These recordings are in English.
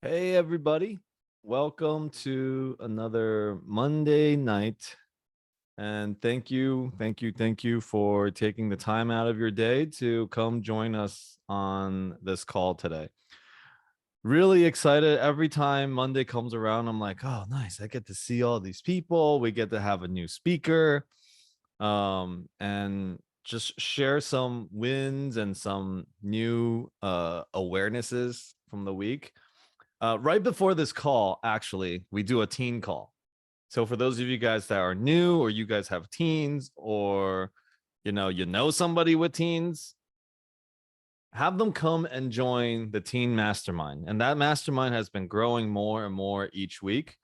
Hey, everybody. Welcome to another Monday night. And thank you for taking the time out of your day to come join us on this call today. Really excited. Every time Monday comes around, I'm like, oh, nice. I get to see all these people. We get to have a new speaker, and just share some wins and some new awarenesses from the week. Right before this call, actually, we do a teen call. So for those of you guys that are new, or you guys have teens, or you know somebody with teens, have them come and join the teen mastermind. And that mastermind has been growing more and more each week.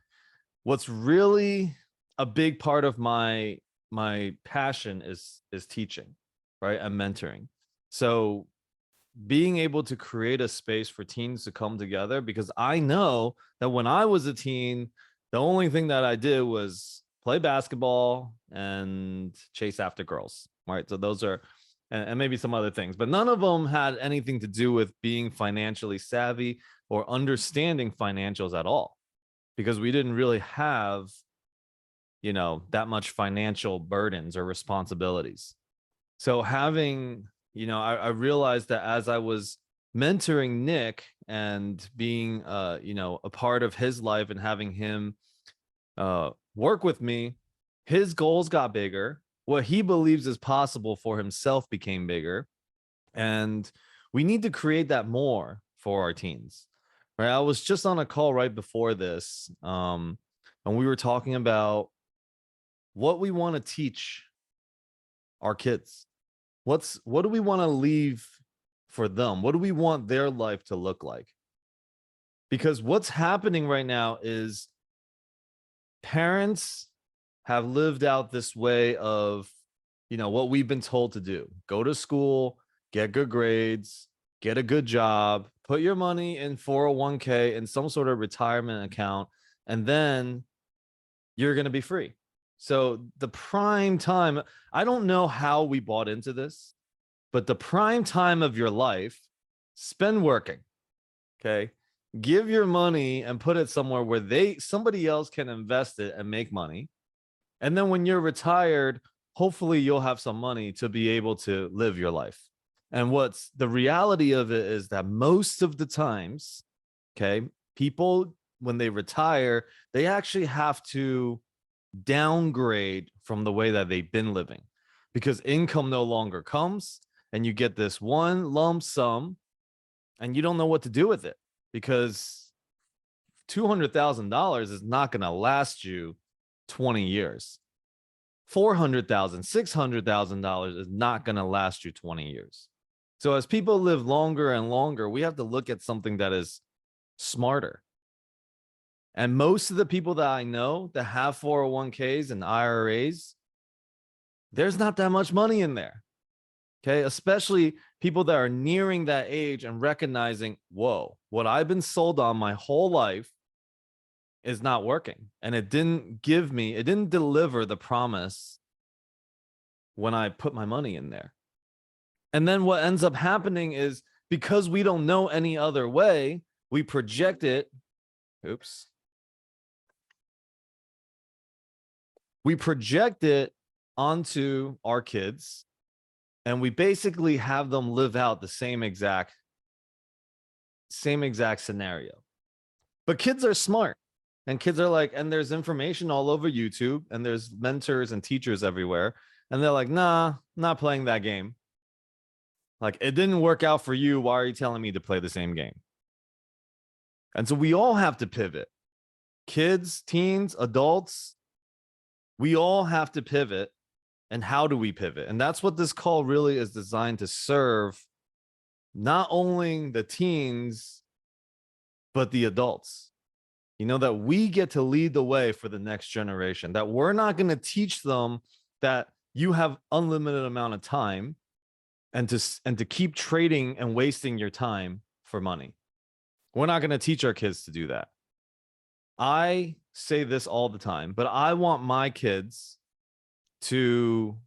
What's really a big part of my passion is teaching, right? And mentoring. So being able to create a space for teens to come together, because I know that when I was a teen, the only thing that I did was play basketball and chase after girls, right? So those are, and maybe some other things, but none of them had anything to do with being financially savvy or understanding financials at all, because we didn't really have, that much financial burdens or responsibilities. So having, I realized that as I was mentoring Nick and being, a part of his life and having him work with me, his goals got bigger. What he believes is possible for himself became bigger. And we need to create that more for our teens. Right. I was just on a call right before this. And we were talking about what we want to teach our kids. What do we want to leave for them? What do we want their life to look like? Because what's happening right now is parents have lived out this way of, what we've been told to do. Go to school, get good grades, get a good job, put your money in 401k in some sort of retirement account, and then you're going to be free. So the prime time, I don't know how we bought into this, but the prime time of your life, spend working. Okay. Give your money and put it somewhere where somebody else can invest it and make money. And then when you're retired, hopefully you'll have some money to be able to live your life. And what's the reality of it is that most of the times, okay, people, when they retire, they actually have to downgrade from the way that they've been living, because income no longer comes, and you get this one lump sum and you don't know what to do with it, because $200,000 is not going to last you 20 years. $400,000, $600,000 is not going to last you 20 years. So as people live longer and longer, we have to look at something that is smarter. And most of the people that I know that have 401ks and IRAs, there's not that much money in there. Okay. Especially people that are nearing that age and recognizing, whoa, what I've been sold on my whole life is not working. And it didn't deliver the promise when I put my money in there. And then what ends up happening is, because we don't know any other way, we project it. Oops. We project it onto our kids, and we basically have them live out the same exact scenario. But kids are smart, and kids are like, and there's information all over YouTube, and there's mentors and teachers everywhere, and they're like, nah, not playing that game. Like, it didn't work out for you. Why are you telling me to play the same game? And so we all have to pivot. Kids, teens, adults, we all have to pivot. And how do we pivot? And that's what this call really is designed to serve, not only the teens, but the adults. That we get to lead the way for the next generation, that we're not going to teach them that you have unlimited amount of time and to keep trading and wasting your time for money. We're not going to teach our kids to do that. I say this all the time, but I want my kids to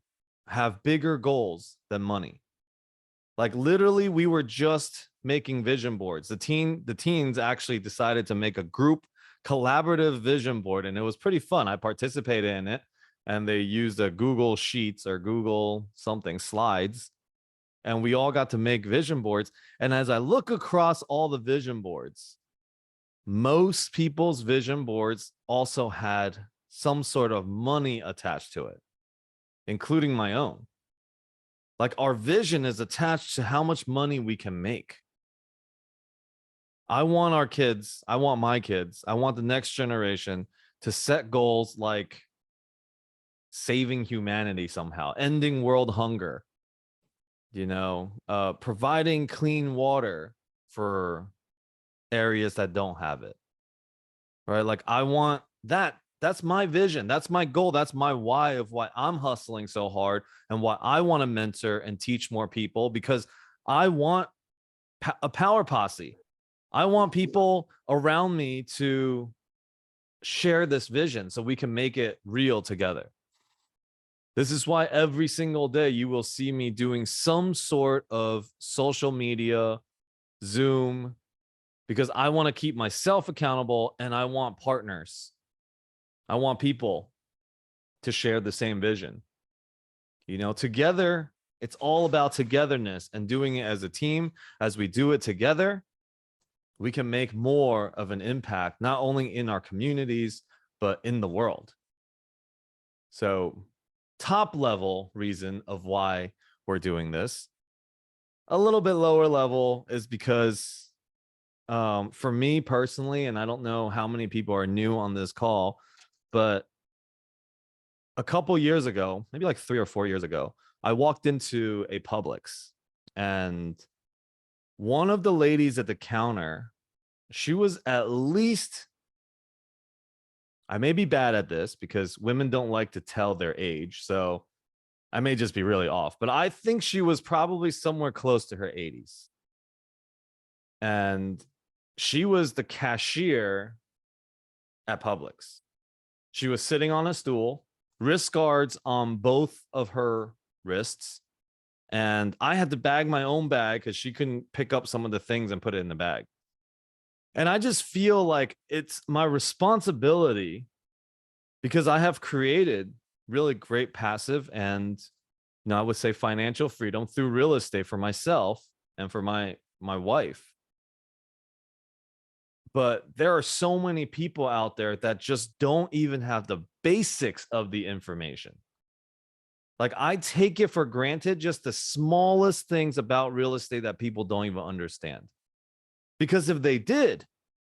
have bigger goals than money. Like, literally, we were just making vision boards. The teens actually decided to make a group collaborative vision board, and it was pretty fun. I participated in it, and they used a Google Sheets or Google something slides, and we all got to make vision boards. And as I look across all the vision boards, most people's vision boards also had some sort of money attached to it, including my own. Like, our vision is attached to how much money we can make. I want our kids, I want my kids, I want the next generation to set goals like saving humanity somehow, ending world hunger, providing clean water for areas that don't have it, right? Like, I want that. That's my vision. That's my goal. That's my why of why I'm hustling so hard and why I want to mentor and teach more people, because I want a power posse. I want people around me to share this vision so we can make it real together. This is why every single day you will see me doing some sort of social media, Zoom, because I want to keep myself accountable and I want partners. I want people to share the same vision. Together, it's all about togetherness and doing it as a team. As we do it together, we can make more of an impact, not only in our communities, but in the world. So, top level reason of why we're doing this. A little bit lower level is because for me personally, and I don't know how many people are new on this call, but a couple years ago, maybe like 3 or 4 years ago, I walked into a Publix, and one of the ladies at the counter, she was at least, I may be bad at this because women don't like to tell their age, so I may just be really off, but I think she was probably somewhere close to her 80s. And she was the cashier at Publix. She was sitting on a stool, wrist guards on both of her wrists. And I had to bag my own bag because she couldn't pick up some of the things and put it in the bag. And I just feel like it's my responsibility, because I have created really great passive and, I would say financial freedom through real estate for myself and for my wife. But there are so many people out there that just don't even have the basics of the information. Like, I take it for granted, just the smallest things about real estate that people don't even understand. Because if they did,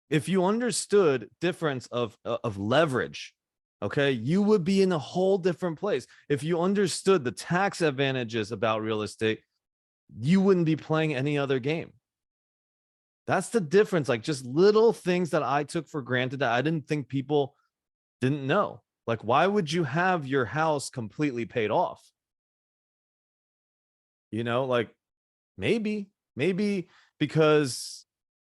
if you understood difference of leverage, okay, you would be in a whole different place. If you understood the tax advantages about real estate, you wouldn't be playing any other game. That's the difference. Like, just little things that I took for granted that I didn't think people didn't know. Like, why would you have your house completely paid off? Like, maybe because,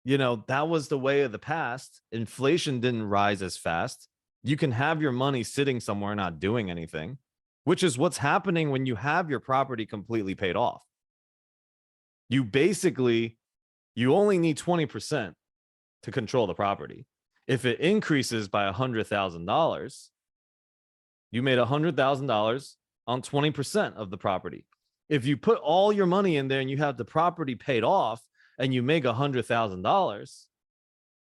that was the way of the past. Inflation didn't rise as fast. You can have your money sitting somewhere not doing anything, which is what's happening when you have your property completely paid off. You only need 20% to control the property. If it increases by $100,000, you made $100,000 on 20% of the property. If you put all your money in there and you have the property paid off and you make $100,000,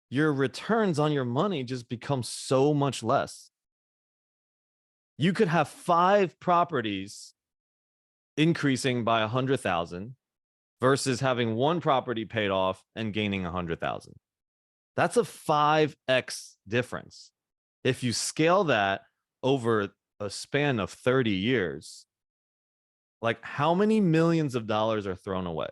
your returns on your money just become so much less. You could have 5 properties increasing by 100,000 versus having 1 property paid off and gaining 100,000. That's a 5x difference. If you scale that over a span of 30 years, like, how many millions of dollars are thrown away?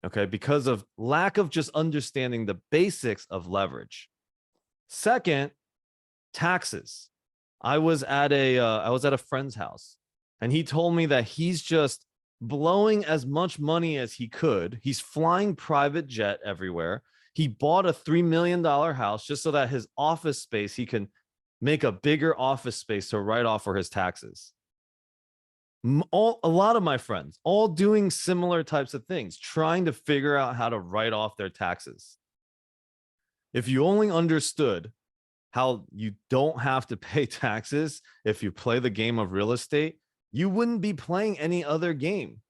Okay, because of lack of just understanding the basics of leverage. Second, taxes. I was at a friend's house, and he told me that he's just blowing as much money as he could. He's flying private jet everywhere. He bought a $3 million house just so that his office space, he can make a bigger office space to write off for his taxes. A lot of my friends, all doing similar types of things, trying to figure out how to write off their taxes. If you only understood how you don't have to pay taxes if you play the game of real estate, you wouldn't be playing any other game.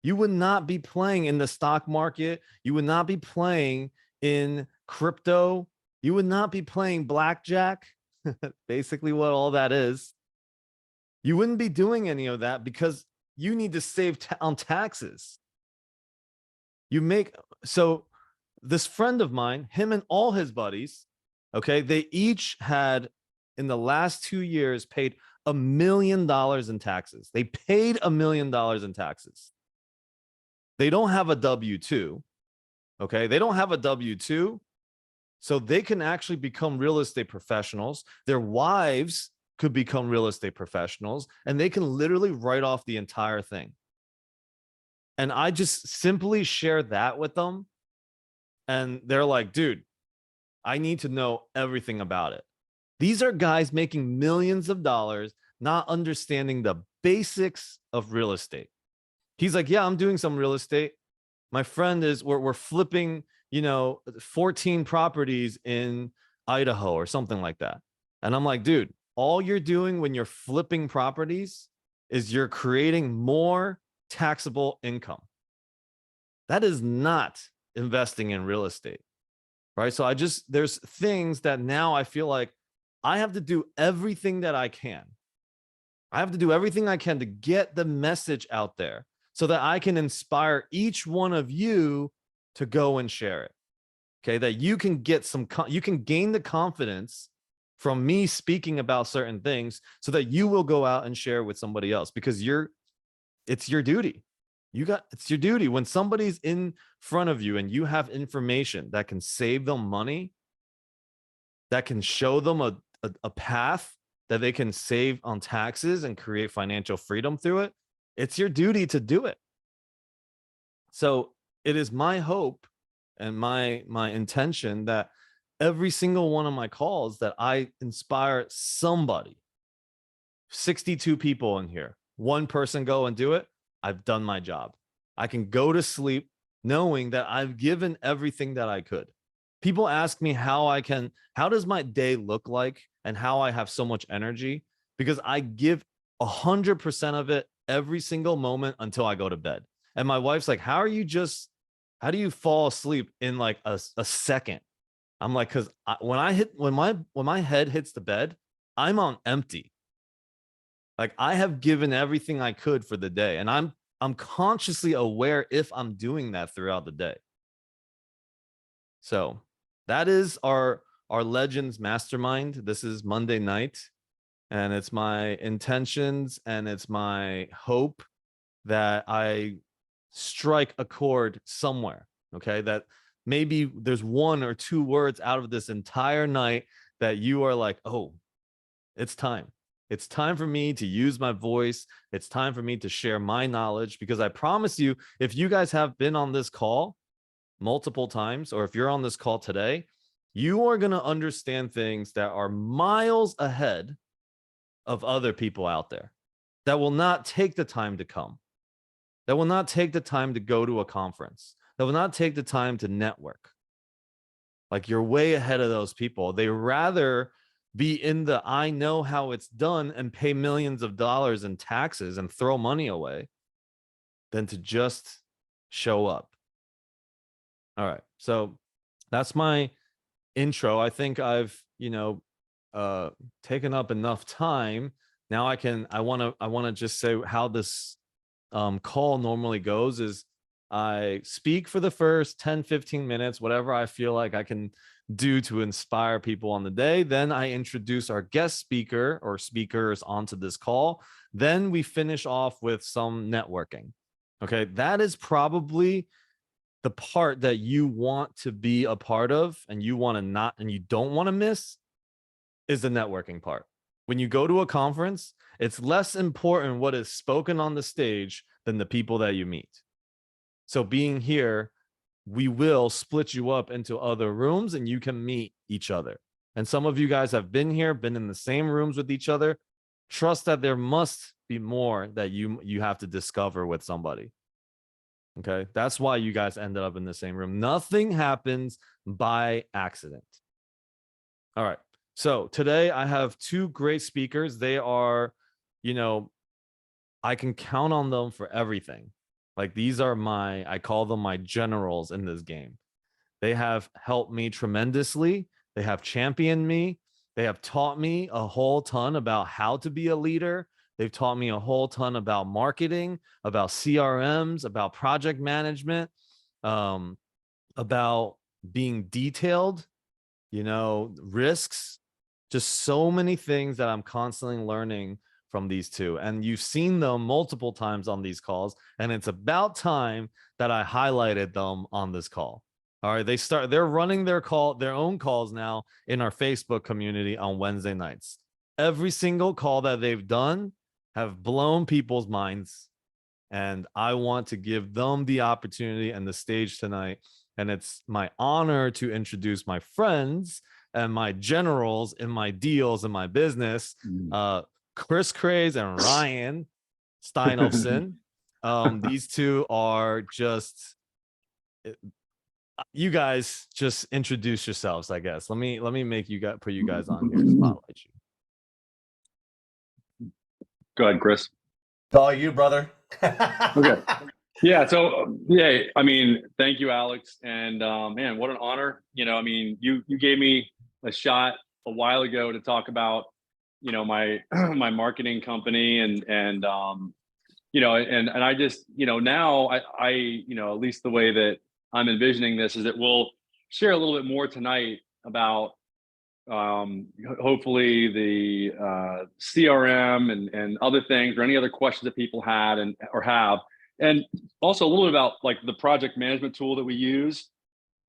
You would not be playing in the stock market. You would not be playing in crypto. You would not be playing blackjack, basically what all that is. You wouldn't be doing any of that because you need to save on taxes. So this friend of mine, him and all his buddies, okay, they each had in the last 2 years paid $1 million in taxes. They paid $1 million in taxes. They don't have a W-2, okay? They don't have a W-2, so they can actually become real estate professionals. Their wives could become real estate professionals, and they can literally write off the entire thing. And I just simply share that with them, and they're like, dude, I need to know everything about it. These are guys making millions of dollars, not understanding the basics of real estate. He's like, yeah, I'm doing some real estate. My friend is, we're flipping, 14 properties in Idaho or something like that. And I'm like, dude, all you're doing when you're flipping properties is you're creating more taxable income. That is not investing in real estate, right? So there's things that now I feel like I have to do everything that I can. I have to do everything I can to get the message out there so that I can inspire each one of you to go and share it. Okay, that you can get you can gain the confidence from me speaking about certain things so that you will go out and share with somebody else, because it's your duty. It's your duty. When somebody's in front of you and you have information that can save them money, that can show them a path that they can save on taxes and create financial freedom through it, it's your duty to do it. So it is my hope and my intention that every single one of my calls that I inspire somebody. 62 people in here, one person go and do it, I've done my job. I can go to sleep knowing that I've given everything that I could. People ask me how does my day look like and how I have so much energy, because I give 100% of it every single moment until I go to bed. And my wife's like, how do you fall asleep in like a second? I'm like, because when my head hits the bed, I'm on empty. Like, I have given everything I could for the day, and I'm consciously aware if I'm doing that throughout the day. So that is our Legends Mastermind. This is Monday night, and it's my intentions and it's my hope that I strike a chord somewhere. Okay, that maybe there's 1 or 2 words out of this entire night that you are like, oh, it's time. It's time for me to use my voice. It's time for me to share my knowledge, because I promise you, if you guys have been on this call multiple times, or if you're on this call today, you are going to understand things that are miles ahead of other people out there that will not take the time to come, that will not take the time to go to a conference, that will not take the time to network. Like, you're way ahead of those people. They rather be in the I know how it's done and pay millions of dollars in taxes and throw money away than to just show up. All right. So that's my intro. I think I've, taken up enough time. Now I want to just say how this call normally goes is I speak for the first 10-15 minutes, whatever I feel like I can do to inspire people on the day. Then I introduce our guest speaker or speakers onto this call. Then we finish off with some networking. Okay, that is probably the part that you want to be a part of, and you don't want to miss, is the networking part. When you go to a conference, it's less important what is spoken on the stage than the people that you meet. So being here, we will split you up into other rooms and you can meet each other. And some of you guys have been here, been in the same rooms with each other. Trust that there must be more that you have to discover with somebody. Okay, that's why you guys ended up in the same room. Nothing happens by accident. All right, so today I have two great speakers. They are, you know, I can count on them for everything. Like, these are I call them my generals in this game. They have helped me tremendously. They have championed me. They have taught me a whole ton about how to be a leader. They've taught me a whole ton about marketing, about CRMs, about project management, about being detailed, risks, just so many things that I'm constantly learning from these two. And you've seen them multiple times on these calls, and it's about time that I highlighted them on this call. All right, they're running their own calls now in our Facebook community on Wednesday nights. Every single call that they've done have blown people's minds, and I want to give them the opportunity and the stage tonight. And it's my honor to introduce my friends and my generals in my deals in my business, KRIS and Ryan Steinolfson. These two are just, you guys just introduce yourselves, I guess. Let me make you guys, put you guys on here, spotlight you. Go ahead, Chris. It's all you, brother. Okay. Yeah. So yeah, I mean, thank you, Alex. And man, what an honor. I mean, you gave me a shot a while ago to talk about, my my marketing company and and I just, now I at least the way that I'm envisioning this is that we'll share a little bit more tonight about hopefully the CRM and other things, or any other questions that people had or have, and also a little bit about like the project management tool that we use,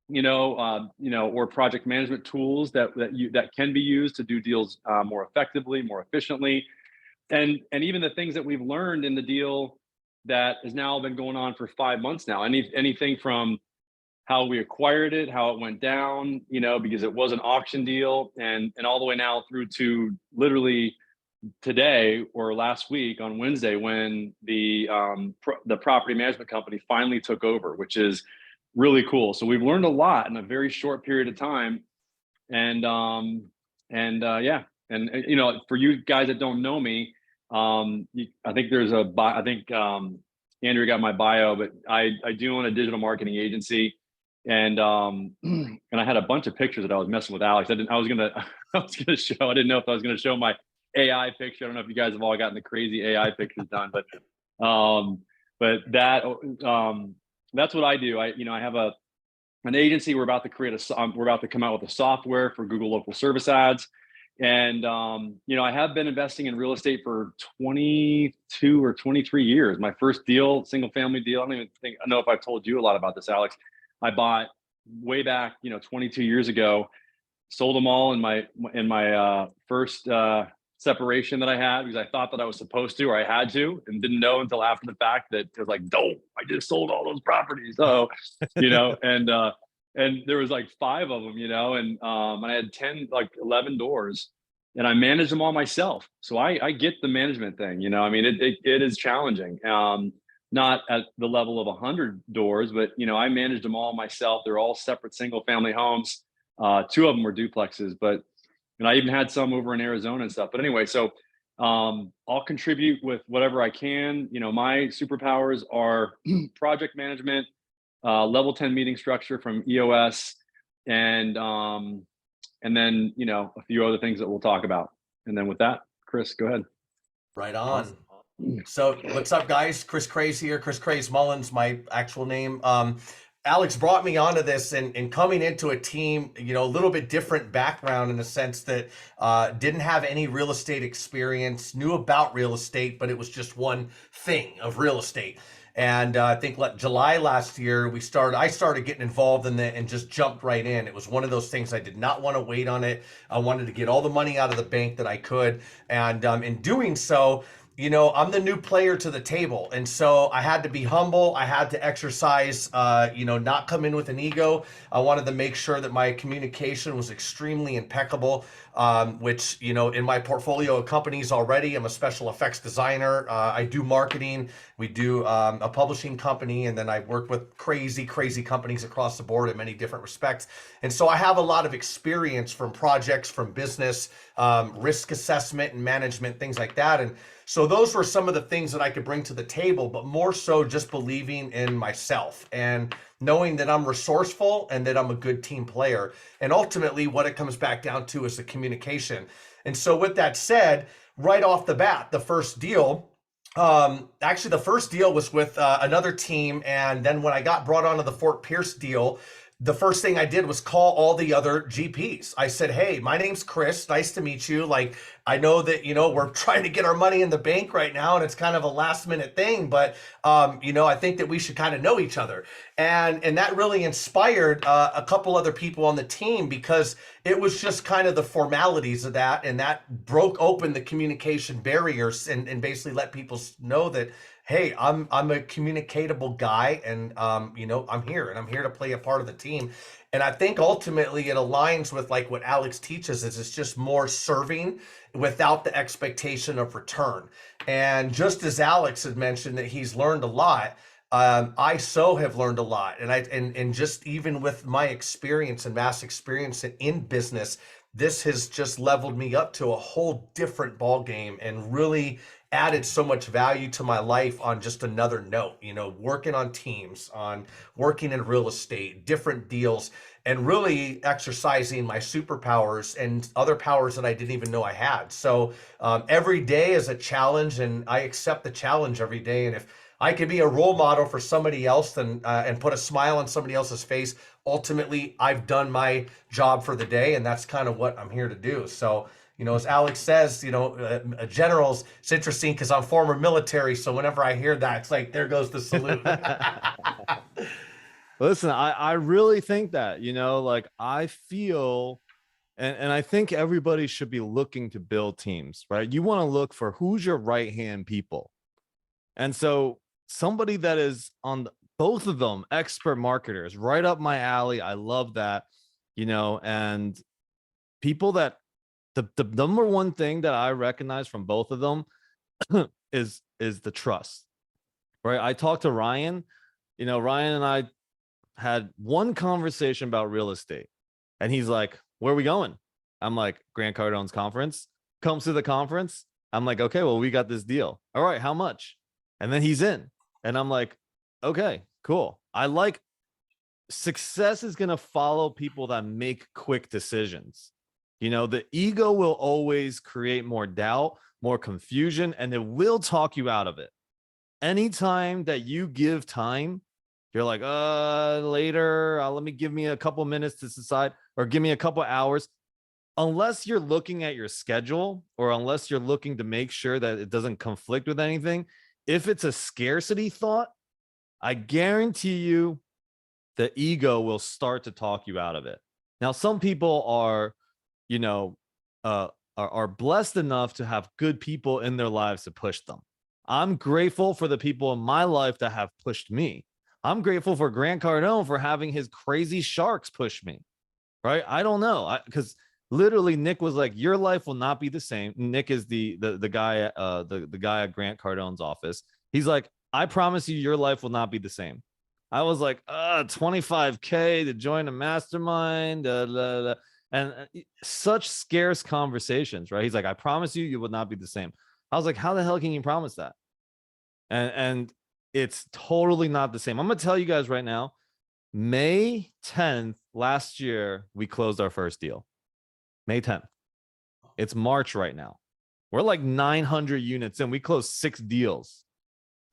or project management tools that can be used to do deals more effectively, more efficiently, and even the things that we've learned in the deal that has now been going on for 5 months now. Anything from how we acquired it, how it went down, because it was an auction deal, and all the way now through to literally today or last week on Wednesday, when the property management company finally took over, which is really cool. So we've learned a lot in a very short period of time. And yeah. And for you guys that don't know me, I think there's Andrew got my bio, but I do own a digital marketing agency. And and I had a bunch of pictures that I was messing with Alex. I was gonna show. I didn't know if I was gonna show my AI picture. I don't know if you guys have all gotten the crazy AI pictures done, but that's what I do. I have an agency. We're about to come out with a software for Google local service ads. And I have been investing in real estate for 22 or 23 years. My first deal, single family deal. I know if I've told you a lot about this, Alex. I bought way back, 22 years ago, sold them all in my first separation that I had, because I thought that I was supposed to, or I had to, and didn't know until after the fact that it was like, dope, I just sold all those properties. So, and there was like 5 of them, and I had 11 doors, and I managed them all myself. So I get the management thing, it is challenging. Not at the level of 100 doors, but I managed them all myself. They're all separate single family homes. 2 of them were duplexes, and I even had some over in Arizona and stuff. But anyway, so I'll contribute with whatever I can. My superpowers are project management, level 10 meeting structure from EOS, and then a few other things that we'll talk about. And then with that, Chris, go ahead. Right on. So what's up, guys? KRIS here. KRIS Mullins, my actual name. Alex brought me onto this, and coming into a team, a little bit different background in the sense that didn't have any real estate experience, knew about real estate, but it was just one thing of real estate. And I think July last year, I started getting involved in that and just jumped right in. It was one of those things. I did not want to wait on it. I wanted to get all the money out of the bank that I could. And in doing so, you know, I'm the new player to the table. And so I had to be humble. I had to exercise, you know, not come in with an ego. I wanted to make sure that my communication was extremely impeccable, which, you know, in my portfolio of companies already, I'm a special effects designer. I do marketing. We do a publishing company. And then I work with crazy, crazy companies across the board in many different respects. And so I have a lot of experience from projects, from business, risk assessment and management, things like that. And so those were some of the things that I could bring to the table, but more so just believing in myself and knowing that I'm resourceful and that I'm a good team player. And ultimately what it comes back down to is the communication. And so with that said, right off the bat, the first deal, actually the first deal was with another team. And then when I got brought onto the Fort Pierce deal, the first thing I did was call all the other GPs. I said, hey, my name's Chris. Nice to meet you. Like, I know that, you know, we're trying to get our money in the bank right now and it's kind of a last minute thing, but, you know, I think that we should kind of know each other. And that really inspired a couple other people on the team because it was just kind of the formalities of that. And that broke open the communication barriers and basically let people know that, hey, I'm a communicatable guy, and you know, I'm here to play a part of the team. And I think ultimately it aligns with like what Alex teaches is it's just more serving without the expectation of return. And just as Alex had mentioned that he's learned a lot, I so have learned a lot. And just even with my experience and vast experience in business, this has just leveled me up to a whole different ball game and really added so much value to my life on just another note, you know, working on teams, on working in real estate, different deals, and really exercising my superpowers and other powers that I didn't even know I had. So every day is a challenge, and I accept the challenge every day. And if I could be a role model for somebody else and put a smile on somebody else's face, ultimately I've done my job for the day, and that's kind of what I'm here to do. So, you know, as Alex says, you know, generals, it's interesting because I'm former military. So whenever I hear that, it's like, there goes the salute. Listen, I really think that, you know, like I feel, and I think everybody should be looking to build teams, right? You want to look for who's your right-hand people. And so somebody that is on both of them, expert marketers, right up my alley. I love that, you know, and people that the number one thing that I recognize from both of them is the trust, right? I talked to Ryan, you know, Ryan and I had one conversation about real estate, and he's like, where are we going? I'm like, Grant Cardone's conference. Comes to the conference. I'm like, okay, well, we got this deal. All right, how much? And then he's in, and I'm like, okay, cool. I like success is going to follow people that make quick decisions. You know, the ego will always create more doubt, more confusion, and it will talk you out of it. Anytime that you give time, you're like, later, let me give me a couple minutes to decide, or give me a couple hours. Unless you're looking at your schedule, or unless you're looking to make sure that it doesn't conflict with anything, if it's a scarcity thought, I guarantee you the ego will start to talk you out of it. Now, some people are, you know, are blessed enough to have good people in their lives to push them. I'm grateful for the people in my life that have pushed me. I'm grateful for Grant Cardone for having his crazy sharks push me, right? I don't know, because literally Nick was like, your life will not be the same. Nick is the guy, the guy at Grant Cardone's office. He's like, I promise you, your life will not be the same. I was like, $25K to join a mastermind, and such scarce conversations, right? He's like, I promise you, you will not be the same. I was like, how the hell can you promise that? And it's totally not the same. I'm gonna tell you guys right now, May 10th last year, we closed our first deal. May 10th. It's March right now. We're like 900 units in. We closed 6 deals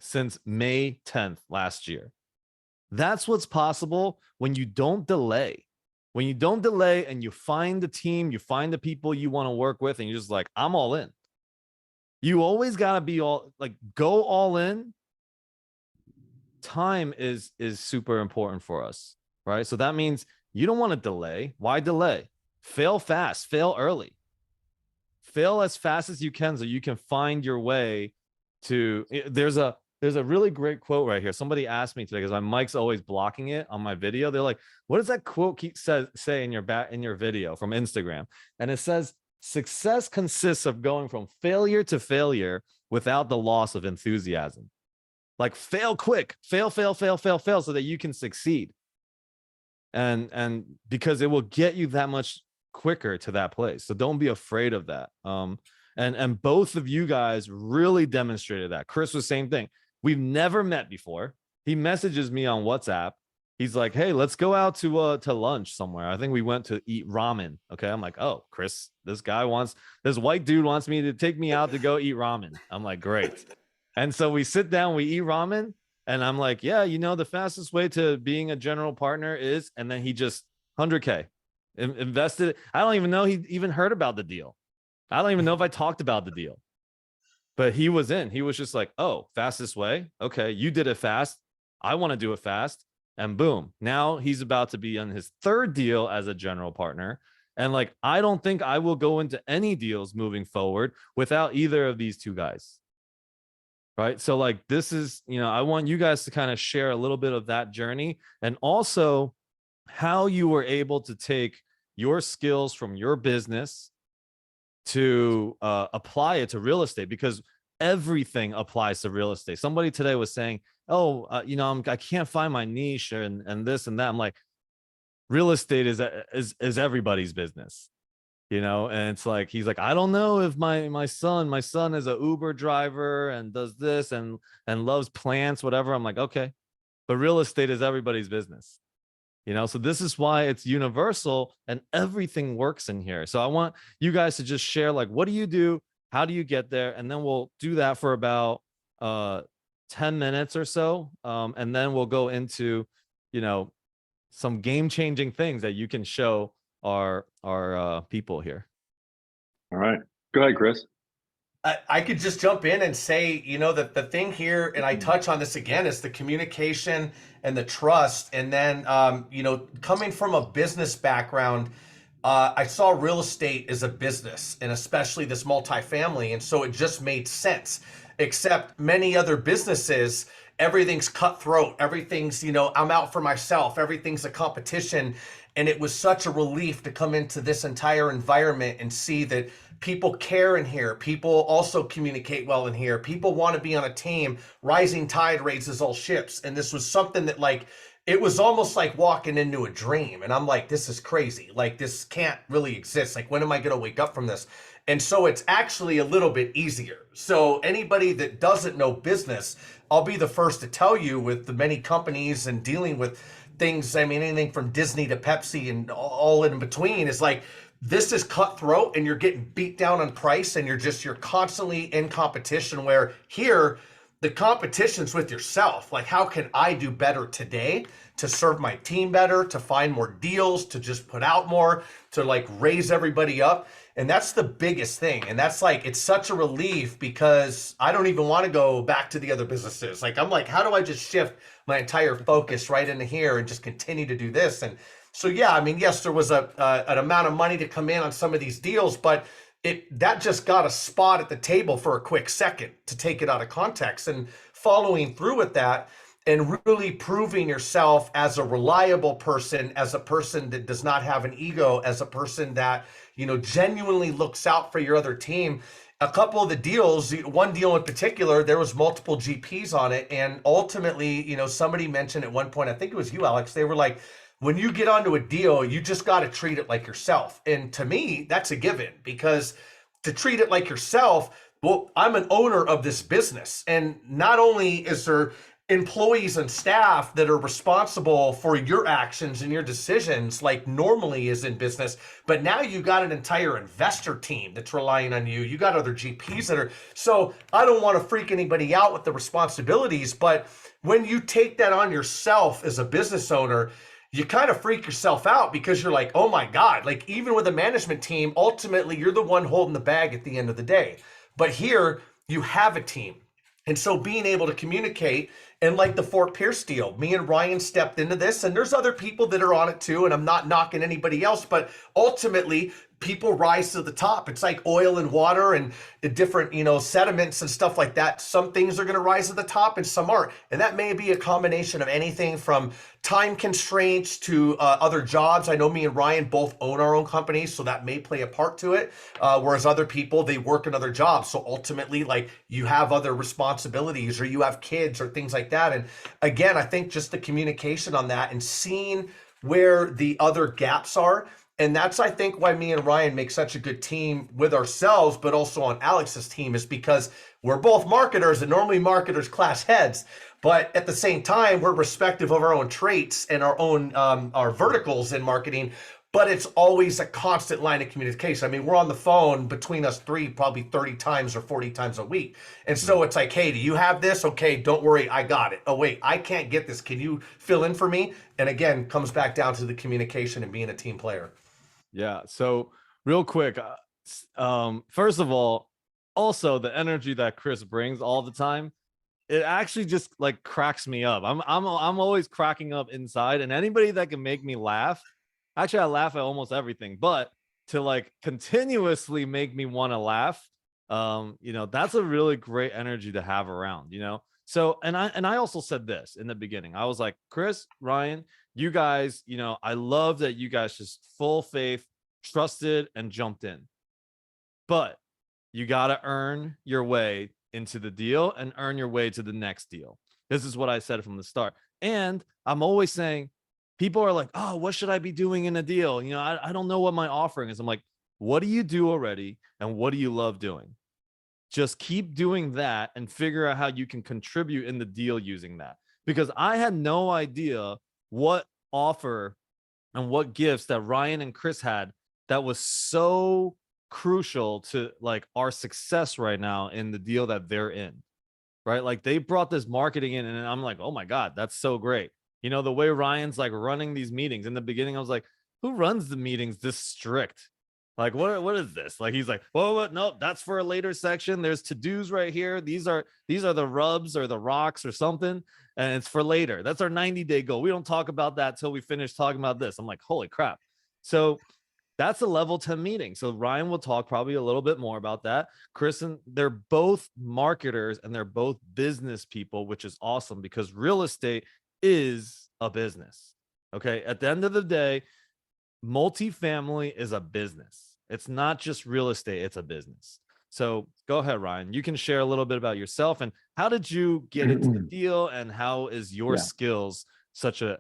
since May 10th last year. That's what's possible when you don't delay. When you don't delay and you find the team, you find the people you want to work with, and you're just like, I'm all in. You always got to be go all in. Time is super important for us, right? So that means you don't want to delay. Why delay? Fail fast, fail early. Fail as fast as you can so you can find your way there's a really great quote right here. Somebody asked me today, because my mic's always blocking it on my video. They're like, what does that quote say in your video from Instagram? And it says, success consists of going from failure to failure without the loss of enthusiasm. Like, fail quick, fail, so that you can succeed. And because it will get you that much quicker to that place. So don't be afraid of that. And both of you guys really demonstrated that. Chris was same thing. We've never met before. He messages me on WhatsApp. He's like, hey, let's go out to lunch somewhere. I think we went to eat ramen. Okay. I'm like, oh, Chris, this white dude wants me to take me out to go eat ramen. I'm like, great. And so we sit down, we eat ramen. And I'm like, yeah, the fastest way to being a general partner is, and then he just 100K invested. I don't even know he even heard about the deal. I don't even know if I talked about the deal, but he was just like, oh, fastest way. Okay. You did it fast. I want to do it fast. And boom, now he's about to be on his third deal as a general partner. And like, I don't think I will go into any deals moving forward without either of these two guys. Right. So like, this is, I want you guys to kind of share a little bit of that journey, and also how you were able to take your skills from your business to apply it to real estate, because everything applies to real estate. Somebody today was saying, oh, I can't find my niche and this and that. I'm like, real estate is everybody's business. And it's like, he's like, I don't know if my son is a Uber driver and does this and loves plants, whatever. I'm like, okay, but real estate is everybody's business, so this is why it's universal and everything works in here. So I want you guys to just share, like, what do you do? How do you get there? And then we'll do that for about 10 minutes or so. And then we'll go into, some game-changing things that you can show our people here. All right, go ahead, Chris. I could just jump in and say, that the thing here, and I touch on this again, is the communication and the trust. And then, coming from a business background, I saw real estate as a business, and especially this multifamily. And so it just made sense, except many other businesses, everything's cutthroat. Everything's, I'm out for myself. Everything's a competition. And it was such a relief to come into this entire environment and see that people care in here. People also communicate well in here. People want to be on a team. Rising tide raises all ships. And this was something that, like, it was almost like walking into a dream. And I'm like, this is crazy. Like, this can't really exist. Like, when am I going to wake up from this? And so it's actually a little bit easier. So anybody that doesn't know business, I'll be the first to tell you, with the many companies and dealing with things, I mean, anything from Disney to Pepsi and all in between, is like, this is cutthroat and you're getting beat down on price, and you're constantly in competition, where here the competition's with yourself. Like, how can I do better today to serve my team better, to find more deals, to just put out more, to like raise everybody up? And that's the biggest thing. And that's like, it's such a relief, because I don't even want to go back to the other businesses. Like, I'm like, how do I just shift my entire focus right into here and just continue to do this? And so, yeah, I mean, yes, there was an amount of money to come in on some of these deals, but that just got a spot at the table for a quick second to take it out of context. And following through with that, and really proving yourself as a reliable person, as a person that does not have an ego, as a person that, genuinely looks out for your other team. A couple of the deals, one deal in particular, there was multiple GPs on it. And ultimately, somebody mentioned at one point, I think it was you, Alex, they were like, when you get onto a deal, you just got to treat it like yourself. And to me, that's a given, because to treat it like yourself, well, I'm an owner of this business. And not only is there employees and staff that are responsible for your actions and your decisions, like normally is in business, but now you got an entire investor team that's relying on you. You got other GPs that are, so I don't want to freak anybody out with the responsibilities, but when you take that on yourself as a business owner, you kind of freak yourself out, because you're like, oh my God, like, even with a management team, ultimately you're the one holding the bag at the end of the day. But here you have a team. And so being able to communicate, and like the Fort Pierce deal, me and Ryan stepped into this, and there's other people that are on it too, and I'm not knocking anybody else, but ultimately people rise to the top. It's like oil and water and the different, sediments and stuff like that. Some things are going to rise to the top and some aren't. And that may be a combination of anything from time constraints to other jobs. I know me and Ryan both own our own companies, so that may play a part to it. Whereas other people, they work in other jobs. So ultimately, like, you have other responsibilities or you have kids or things like that. And again, I think just the communication on that and seeing where the other gaps are. And that's, I think, why me and Ryan make such a good team with ourselves, but also on Alex's team, is because we're both marketers, and normally marketers clash heads. But at the same time, we're respective of our own traits and our own our verticals in marketing. But it's always a constant line of communication. I mean, we're on the phone between us three probably 30 times or 40 times a week. And so it's like, hey, do you have this? Okay, don't worry, I got it. Oh, wait, I can't get this. Can you fill in for me? And again, comes back down to the communication and being a team player. Yeah. So real quick, first of all, also the energy that Chris brings all the time, it actually just like cracks me up. I'm always cracking up inside, and anybody that can make me laugh, actually I laugh at almost everything, but to like continuously make me want to laugh, that's a really great energy to have around, So, and I also said this in the beginning. I was like, Chris, Ryan, you guys, I love that you guys just full faith, trusted, and jumped in. But you got to earn your way into the deal and earn your way to the next deal. This is what I said from the start. And I'm always saying, people are like, oh, what should I be doing in a deal? I don't know what my offering is. I'm like, what do you do already? And what do you love doing? Just keep doing that and figure out how you can contribute in the deal using that. Because I had no idea what offer and what gifts that Ryan and Chris had that was so crucial to like our success right now in the deal that they're in, right? Like, they brought this marketing in, and I'm like, oh my God, that's so great. The way Ryan's like running these meetings in the beginning, I was like, who runs the meetings this strict? Like, what is this? Like, he's like, well, what? No, that's for a later section. There's to-dos right here. These are the rubs or the rocks or something. And it's for later. That's our 90-day goal. We don't talk about that till we finish talking about this. I'm like, holy crap. So that's a level 10 meeting. So Ryan will talk probably a little bit more about that. Chris, and they're both marketers and they're both business people, which is awesome because real estate is a business. Okay. At the end of the day, multifamily is a business. It's not just real estate, it's a business. So go ahead, Ryan. You can share a little bit about yourself and how did you get into the deal, and how is your skills such a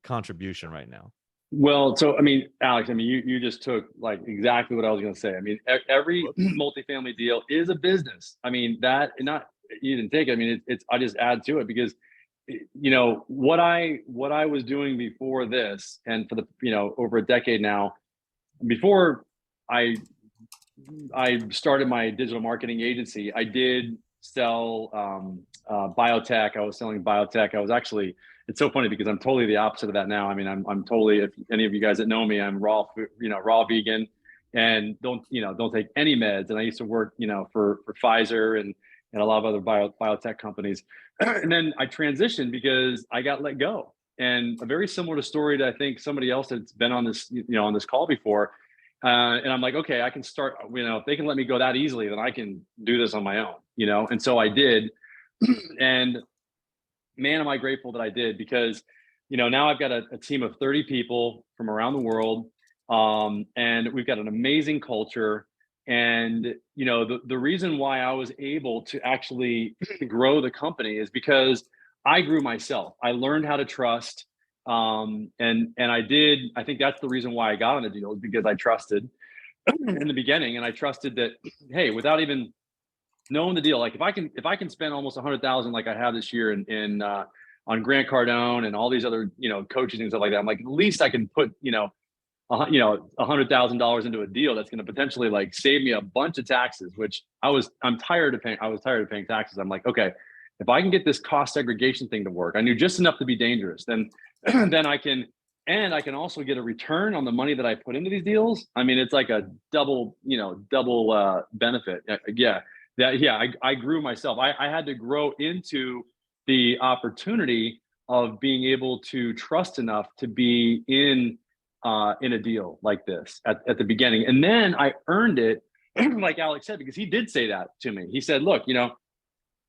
contribution right now? Well, so I mean, Alex, I mean, you just took like exactly what I was going to say. I mean, every multifamily deal is a business. I mean, that not you didn't take it. I mean, it's I just add to it because what I was doing before this, and for the over a decade now, before I started my digital marketing agency, I did sell biotech. I was selling biotech. I was actually, it's so funny because I'm totally the opposite of that now. I mean, I'm totally, if any of you guys that know me, I'm raw vegan, and don't take any meds. And I used to work, for Pfizer and a lot of other biotech companies. And then I transitioned because I got let go. And a very similar story to, I think, somebody else that's been on this, on this call before. And I'm like, okay, I can start, if they can let me go that easily, then I can do this on my own, And so I did. And man, am I grateful that I did, because, now I've got a team of 30 people from around the world. And we've got an amazing culture. And, the reason why I was able to actually grow the company is because I grew myself. I learned how to trust. And I think that's the reason why I got on the deal, is because I trusted in the beginning, and I trusted that, hey, without even knowing the deal, like if I can spend almost 100,000 like I have this year in on Grant Cardone and all these other coaches and stuff like that, I'm like, at least I can put $100,000 into a deal that's going to potentially like save me a bunch of taxes, which I'm tired of paying. I was tired of paying taxes. I'm like, okay, if I can get this cost segregation thing to work, I knew just enough to be dangerous, then I can also get a return on the money that I put into these deals. I mean, it's like a double benefit. Yeah. I grew myself. I had to grow into the opportunity of being able to trust enough to be in a deal like this at the beginning. And then I earned it, like Alex said, because he did say that to me. He said, look,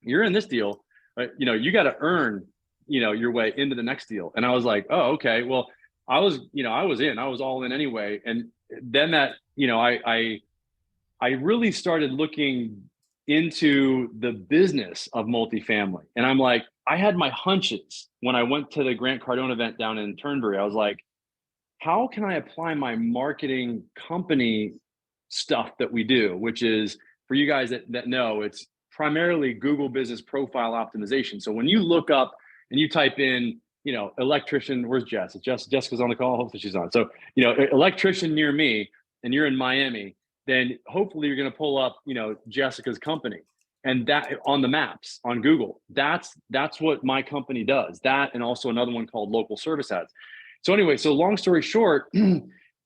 you're in this deal, but you got to earn, your way into the next deal. And I was like, oh, okay. Well, I was all in anyway. And then that, I really started looking into the business of multifamily. And I'm like, I had my hunches when I went to the Grant Cardone event down in Turnberry. I was like, how can I apply my marketing company stuff that we do, which is, for you guys that know, it's primarily Google business profile optimization. So when you look up and you type in, electrician, where's Jess? Jessica's on the call. Hopefully she's on. So, electrician near me, and you're in Miami, then hopefully you're going to pull up, Jessica's company, and that on the maps on Google. That's what my company does. That, and also another one called local service ads. So anyway, so long story short,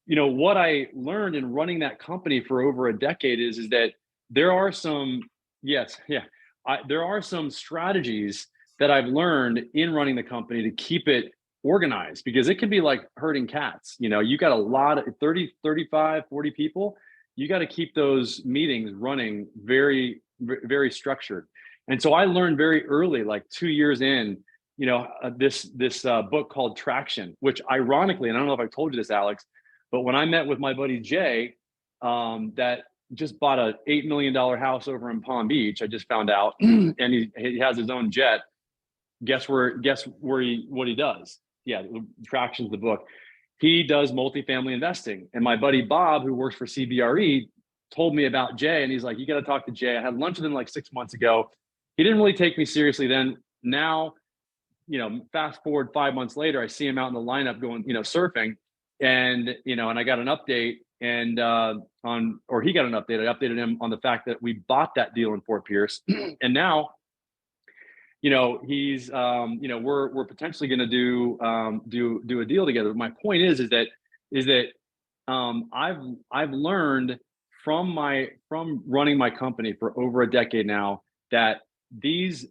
what I learned in running that company for over a decade is that there are some, there are some strategies that I've learned in running the company to keep it organized, because it can be like herding cats. You got a lot of 30, 35, 40 people. You got to keep those meetings running very, very structured. And so I learned very early, like 2 years in, this book called Traction, which ironically, and I don't know if I've told you this, Alex, but when I met with my buddy Jay, that just bought a $8 million house over in Palm Beach, I just found out, and he has his own jet. Guess what he does? Yeah, Traction's the book. He does multifamily investing. And my buddy Bob, who works for CBRE, told me about Jay, and he's like, you got to talk to Jay. I had lunch with him like 6 months ago. He didn't really take me seriously then. Now, fast forward 5 months later, I see him out in the lineup going, surfing. And, and I got an update he got an update. I updated him on the fact that we bought that deal in Fort Pierce. And now, he's, we're potentially going to do a deal together. My point is that I've learned from running my company for over a decade now that these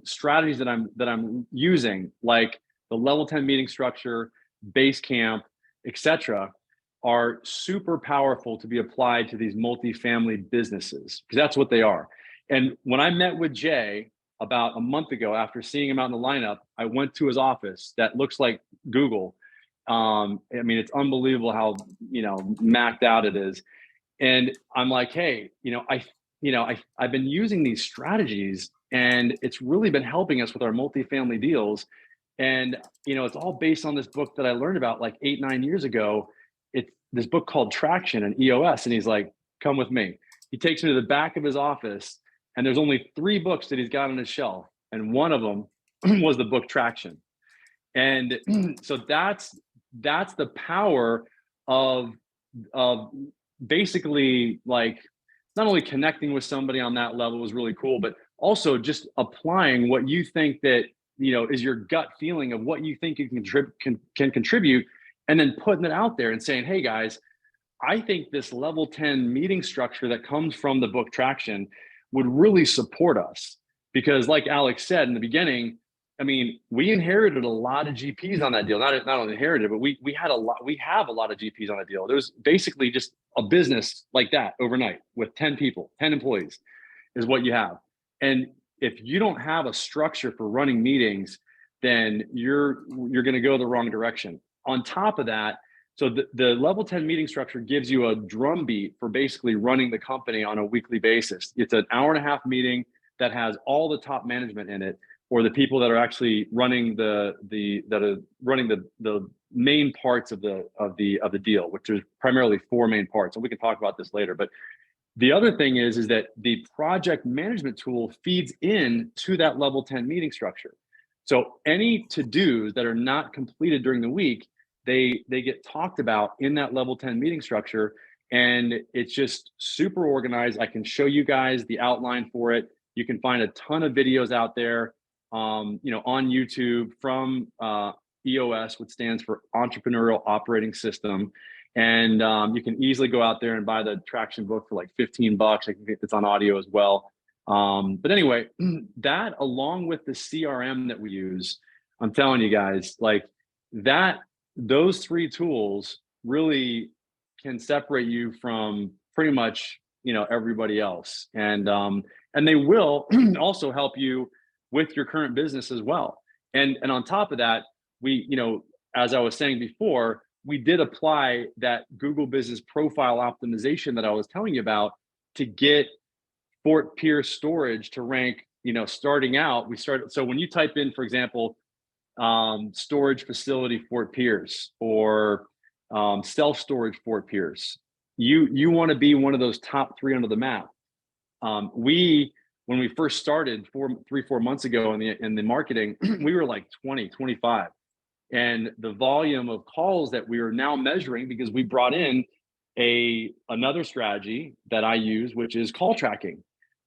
strategies that I'm using, like the level 10 meeting structure, base camp, etc., are super powerful to be applied to these multifamily businesses, because that's what they are. And when I met with Jay about a month ago, after seeing him out in the lineup, I went to his office that looks like Google. It's unbelievable how, mapped out it is. And I'm like, hey, I've been using these strategies, and it's really been helping us with our multifamily deals. And, it's all based on this book that I learned about like 8-9 years ago. It's this book called Traction and EOS. And he's like, come with me. He takes me to the back of his office, and there's only 3 books that he's got on his shelf. And one of them was the book Traction. And so that's the power of basically, like, not only connecting with somebody on that level was really cool, but also just applying what you think that, is your gut feeling of what you think you can contribute, and then putting it out there and saying, hey guys, I think this level 10 meeting structure that comes from the book Traction would really support us. Because like Alex said in the beginning, we inherited a lot of GPs on that deal. Not only inherited, but we have a lot of GPs on the deal. There's basically just a business like that overnight with 10 people, 10 employees is what you have. And if you don't have a structure for running meetings, then you're going to go the wrong direction. On top of that, so the level 10 meeting structure gives you a drumbeat for basically running the company on a weekly basis. It's an hour-and-a-half meeting that has all the top management in it, or the people that are actually running the main parts of the deal, which is primarily 4 main parts. And we can talk about this later. But the other thing is that the project management tool feeds in to that level 10 meeting structure. So any to-dos that are not completed during the week, they get talked about in that level 10 meeting structure, and it's just super organized. I can show you guys the outline for it. You can find a ton of videos out there, on YouTube from EOS, which stands for Entrepreneurial Operating System. And you can easily go out there and buy the traction book for like $15. I think it's on audio as well. But anyway, that along with the CRM that we use, I'm telling you guys, like that, those three tools really can separate you from pretty much, you know, everybody else. And they will also help you with your current business as well. And on top of that, we, you know, as I was saying before, we did apply that Google Business Profile optimization that I was telling you about to get Fort Pierce storage to rank, you know, starting out. We started, so when you type in, for example, storage facility Fort Pierce or self-storage Fort Pierce, you want to be one of those top 3 under the map. When we first started 4 months ago in the marketing, we were like 20, 25. And the volume of calls that we are now measuring, because we brought in another strategy that I use, which is call tracking,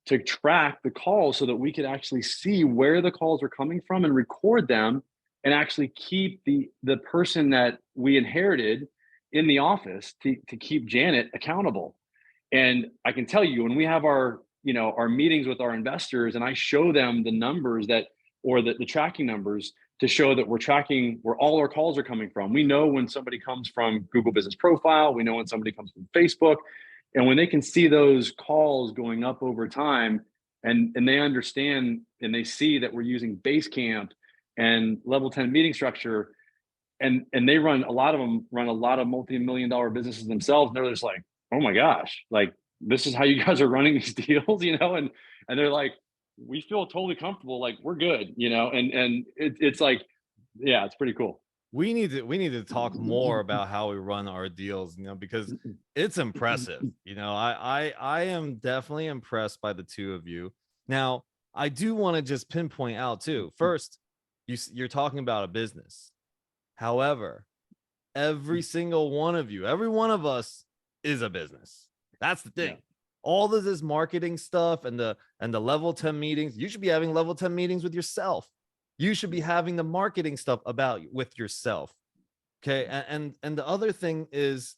to track the calls so that we could actually see where the calls are coming from and record them and actually keep the person that we inherited in the office to keep Janet accountable. And I can tell you, when we have our, you know, our meetings with our investors and I show them the numbers that, or the tracking numbers to show that we're tracking where all our calls are coming from. We know when somebody comes from Google Business Profile, we know when somebody comes from Facebook. And when they can see those calls going up over time and they understand and they see that we're using Basecamp and level 10 meeting structure, and they run, a lot of them run a lot of multi-million-dollar businesses themselves. And they're just like, oh my gosh, like this is how you guys are running these deals, you know? And they're like, we feel totally comfortable, like we're good, you know? And it's like, yeah, it's pretty cool. We need to talk more about how we run our deals, you know, because it's impressive. You know, I am definitely impressed by the two of you. Now, I do want to just pinpoint out too. First, you're talking about a business. However, every single one of you, every one of us is a business. That's the thing. Yeah. All of this marketing stuff and the level 10 meetings, you should be having level 10 meetings with yourself. You should be having the marketing stuff about with yourself. Okay. And the other thing is,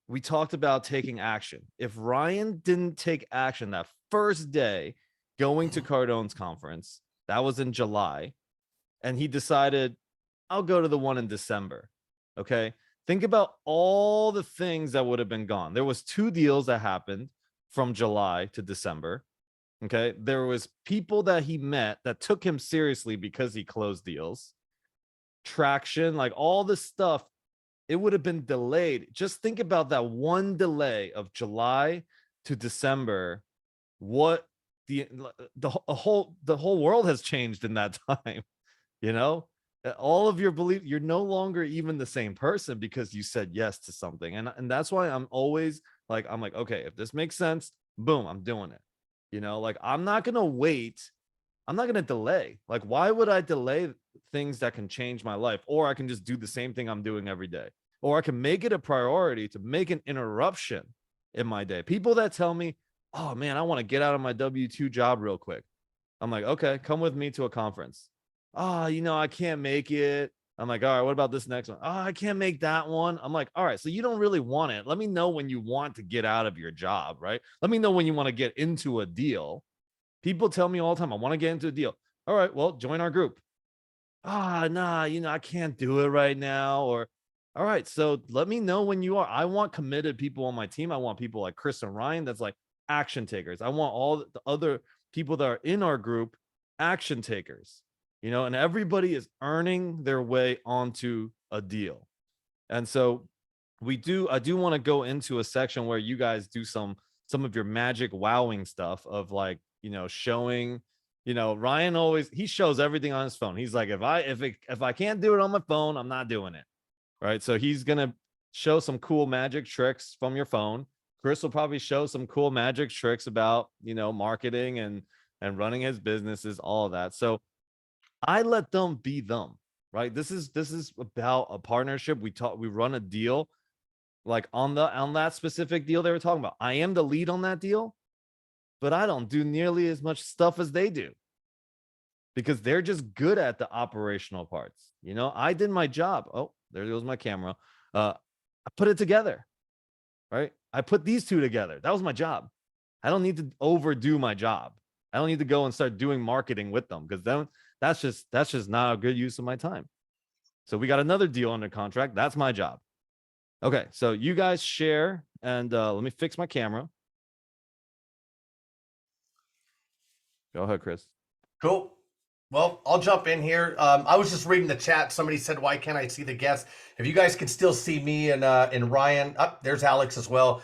we talked about taking action. If Ryan didn't take action that first day going to Cardone's conference, that was in July, and he decided, I'll go to the one in December. Okay. Think about all the things that would have been gone. There was 2 deals that happened from July to December. Okay. There was people that he met that took him seriously because he closed deals. Traction, like all this stuff, it would have been delayed. Just think about that one delay of July to December. What the whole world has changed in that time, you know? All of your belief, you're no longer even the same person because you said yes to something. And that's why I'm always like, I'm like, okay, if this makes sense, boom, I'm doing it. You know, like I'm not going to wait. I'm not going to delay. Like, why would I delay things that can change my life? Or I can just do the same thing I'm doing every day. Or I can make it a priority to make an interruption in my day. People that tell me, oh man, I want to get out of my W-2 job real quick. I'm like, okay, come with me to a conference. Oh, you know, I can't make it. I'm like, all right, what about this next one? Oh, I can't make that one. I'm like, all right, so you don't really want it. Let me know when you want to get out of your job, right? Let me know when you want to get into a deal. People tell me all the time, I want to get into a deal. All right, well, join our group. Nah, you know, I can't do it right now. Or, all right, so let me know when you are. I want committed people on my team. I want people like Chris and Ryan that's like action takers. I want all the other people that are in our group action takers. You know, and everybody is earning their way onto a deal. And so I do want to go into a section where you guys do some of your magic wowing stuff of like, you know, showing, you know, Ryan always, he shows everything on his phone. He's like, if I can't do it on my phone, I'm not doing it. Right. So he's going to show some cool magic tricks from your phone. Chris will probably show some cool magic tricks about, you know, marketing and running his businesses, all of that. So I let them be them, right? This is about a partnership. We run a deal, like on that specific deal they were talking about. I am the lead on that deal, but I don't do nearly as much stuff as they do because they're just good at the operational parts. You know, I did my job. Oh, there goes my camera. I put it together, right? I put these two together. That was my job. I don't need to overdo my job. I don't need to go and start doing marketing with them, because then that's just not a good use of my time. So we got another deal under contract. That's my job. Okay, so you guys share, and let me fix my camera. Go ahead, Chris. Cool. Well, I'll jump in here. I was just reading the chat. Somebody said, "Why can't I see the guests?" If you guys can still see me and Ryan, there's Alex as well.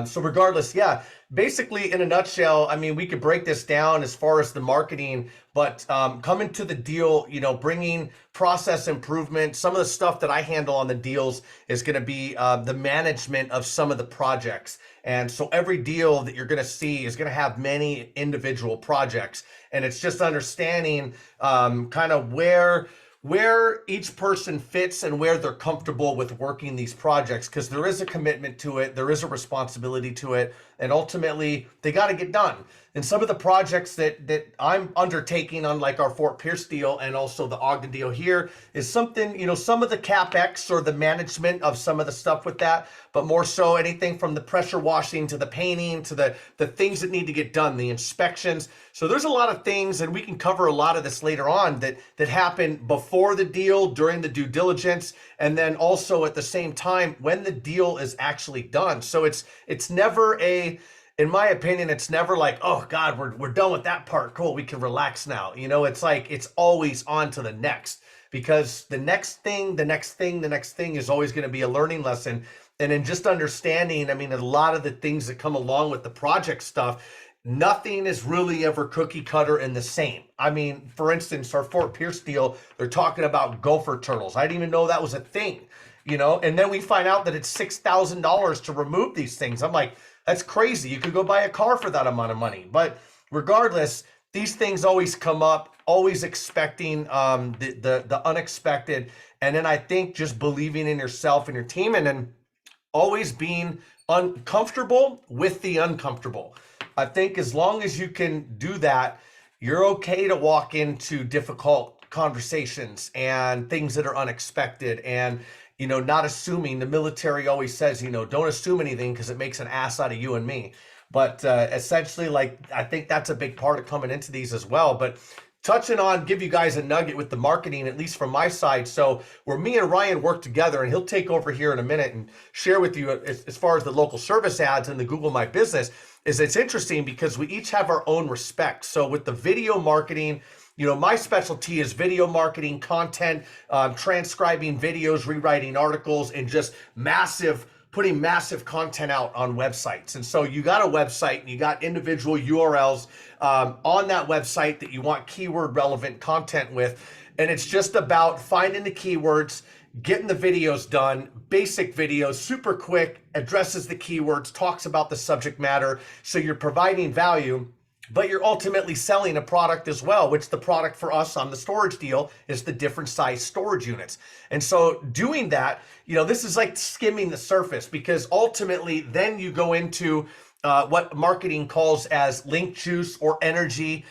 So regardless, yeah, basically in a nutshell, I mean, we could break this down as far as the marketing, but coming to the deal, you know, bringing process improvement. Some of the stuff that I handle on the deals is going to be the management of some of the projects. And so every deal that you're going to see is going to have many individual projects. And it's just understanding kind of where each person fits and where they're comfortable with working these projects, because there is a commitment to it, there is a responsibility to it, and ultimately they got to get done. And some of the projects that I'm undertaking on, like our Fort Pierce deal and also the Ogden deal here, is something, you know, some of the CapEx or the management of some of the stuff with that, but more so anything from the pressure washing to the painting to the things that need to get done, the inspections. So there's a lot of things, and we can cover a lot of this later on, that happen before the deal, during the due diligence, and then also at the same time when the deal is actually done. So it's never in my opinion, it's never like, oh God, we're done with that part. Cool, we can relax now. You know, it's like it's always on to the next, because the next thing is always going to be a learning lesson. And in just understanding, I mean, a lot of the things that come along with the project stuff, nothing is really ever cookie cutter and the same. I mean, for instance, our Fort Pierce deal, they're talking about gopher turtles. I didn't even know that was a thing, you know, and then we find out that it's $6,000 to remove these things. I'm like, that's crazy. You could go buy a car for that amount of money. But regardless, these things always come up, always expecting the unexpected. And then I think just believing in yourself and your team, and then always being uncomfortable with the uncomfortable. I think as long as you can do that, you're okay to walk into difficult conversations and things that are unexpected, and you know, not assuming. The military always says, you know, don't assume anything because it makes an ass out of you and me. But essentially, like, I think that's a big part of coming into these as well. But touching on, give you guys a nugget with the marketing, at least from my side. So where me and Ryan work together, and he'll take over here in a minute and share with you as far as the local service ads and the Google My Business, is it's interesting because we each have our own respect. So with the video marketing, you know, my specialty is video marketing, content, transcribing videos, rewriting articles, and just putting massive content out on websites. And so you got a website and you got individual URLs on that website that you want keyword relevant content with. And it's just about finding the keywords, getting the videos done, basic videos, super quick, addresses the keywords, talks about the subject matter. So you're providing value, but you're ultimately selling a product as well, which the product for us on the storage deal is the different size storage units. And so doing that, you know, this is like skimming the surface, because ultimately then you go into what marketing calls as link juice or energy.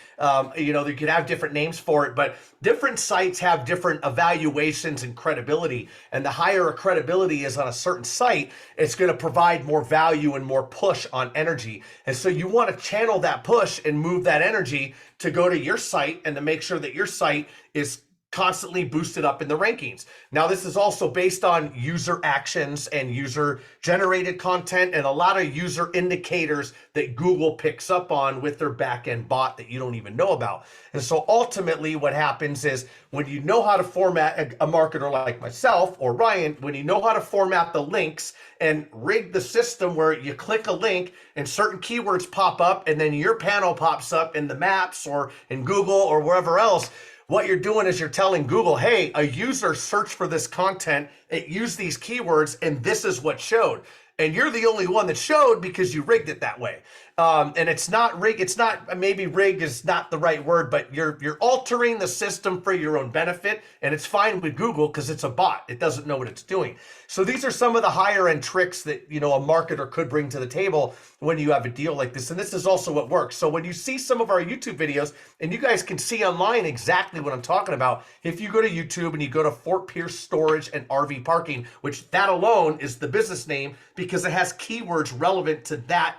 You know, you could have different names for it, but different sites have different evaluations and credibility. And the higher a credibility is on a certain site, it's going to provide more value and more push on energy. And so you want to channel that push and move that energy to go to your site and to make sure that your site is constantly boosted up in the rankings. Now, this is also based on user actions and user generated content and a lot of user indicators that Google picks up on with their back-end bot that you don't even know about. And so ultimately what happens is, when you know how to format a marketer like myself or Ryan, when you know how to format the links and rig the system where you click a link and certain keywords pop up and then your panel pops up in the maps or in Google or wherever else, what you're doing is you're telling Google, hey, a user searched for this content, it used these keywords, and this is what showed. and you're the only one that showed because you rigged it that way. And it's not rig. It's not, maybe rig is not the right word, but you're altering the system for your own benefit, and it's fine with Google because it's a bot. It doesn't know what it's doing. So these are some of the higher end tricks that, you know, a marketer could bring to the table when you have a deal like this. And this is also what works. So when you see some of our YouTube videos, and you guys can see online exactly what I'm talking about, if you go to YouTube and you go to Fort Pierce Storage and RV Parking, which that alone is the business name because it has keywords relevant to that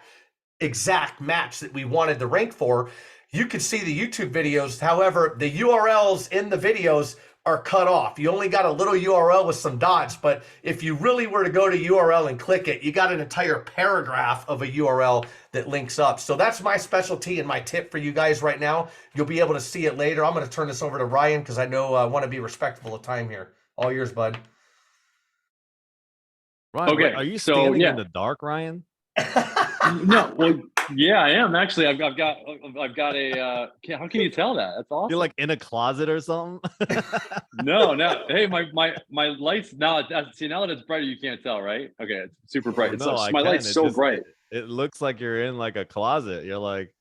exact match that we wanted to rank for, you can see the YouTube videos. However, the URLs in the videos are cut off. You only got a little URL with some dots, but if you really were to go to URL and click it, you got an entire paragraph of a URL that links up. So that's my specialty and my tip for you guys right now. You'll be able to see it later. I'm going to turn this over to Ryan because I know I want to be respectful of time here. All yours, bud. Ryan, Okay, are you so, standing yeah. in the dark, Ryan? No, well, yeah, I am actually. I've got a. How can you tell that? That's awesome. You're like in a closet or something? No. Hey, my lights now. See, now that it's brighter, you can't tell, right? Okay, it's super bright. It's No, I my can. light's It so just- bright. It looks like you're in like a closet. You're like,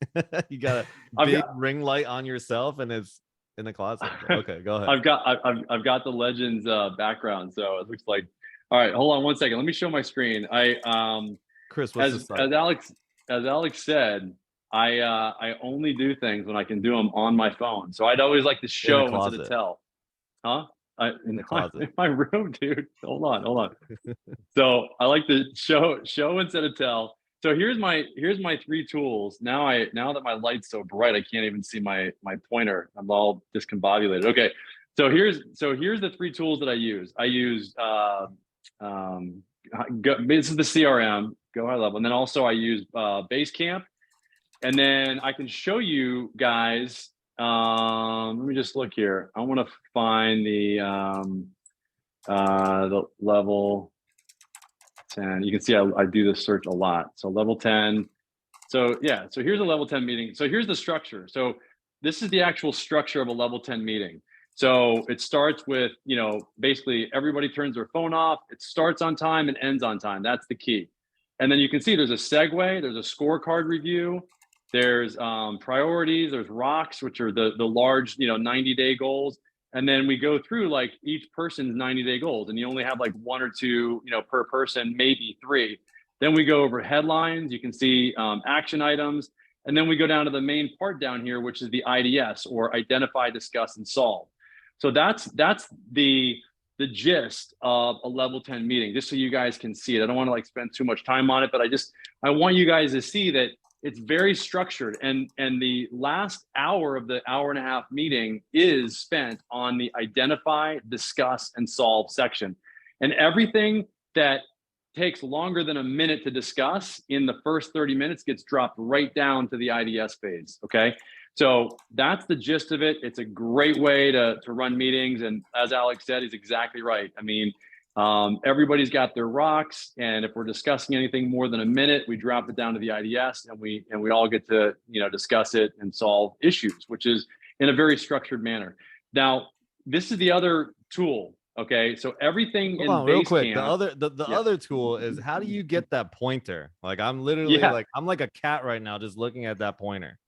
you got a big ring light on yourself and it's in the closet. Okay, go ahead. I've got the Legends background, so it looks like. All right, hold on one second. Let me show my screen. Chris, what's the site? As Alex said, I only do things when I can do them on my phone. So I'd always like to show instead of tell. Huh? In the closet. In my room, dude. Hold on. So I like to show instead of tell. So here's my 3 tools. Now that my light's so bright, I can't even see my pointer. I'm all discombobulated. Okay. So here's the 3 tools that I use. I use this is the CRM, Go High Level, and then also I use Basecamp, and then I can show you guys. Let me just look here. I want to find the level 10. You can see I do this search a lot. So level 10. So yeah. So here's a level 10 meeting. So here's the structure. So this is the actual structure of a level 10 meeting. So it starts with, you know, basically everybody turns their phone off. It starts on time and ends on time. That's the key. And then you can see there's a segue, there's a scorecard review, there's priorities, there's rocks, which are the large, you know, 90-day goals. And then we go through like each person's 90-day goals, and you only have like 1 or 2, you know, per person, maybe 3. Then we go over headlines. You can see action items. And then we go down to the main part down here, which is the IDS, or identify, discuss, and solve. So that's the gist of a level 10 meeting, just so you guys can see it. I don't want to like spend too much time on it, but I want you guys to see that it's very structured, and the last hour of the hour-and-a-half meeting is spent on the identify, discuss, and solve section. And everything that takes longer than a minute to discuss in the first 30 minutes gets dropped right down to the IDS phase. Okay. So that's the gist of it. It's a great way to run meetings. And as Alex said, he's exactly right. I mean, everybody's got their rocks, and if we're discussing anything more than a minute, we drop it down to the IDS, and we all get to, you know, discuss it and solve issues, which is in a very structured manner. Now, this is the other tool. Okay, so everything Hold in on, real quick. Basecamp. The other tool is, how do you get that pointer? Like I'm literally like I'm like a cat right now, just looking at that pointer.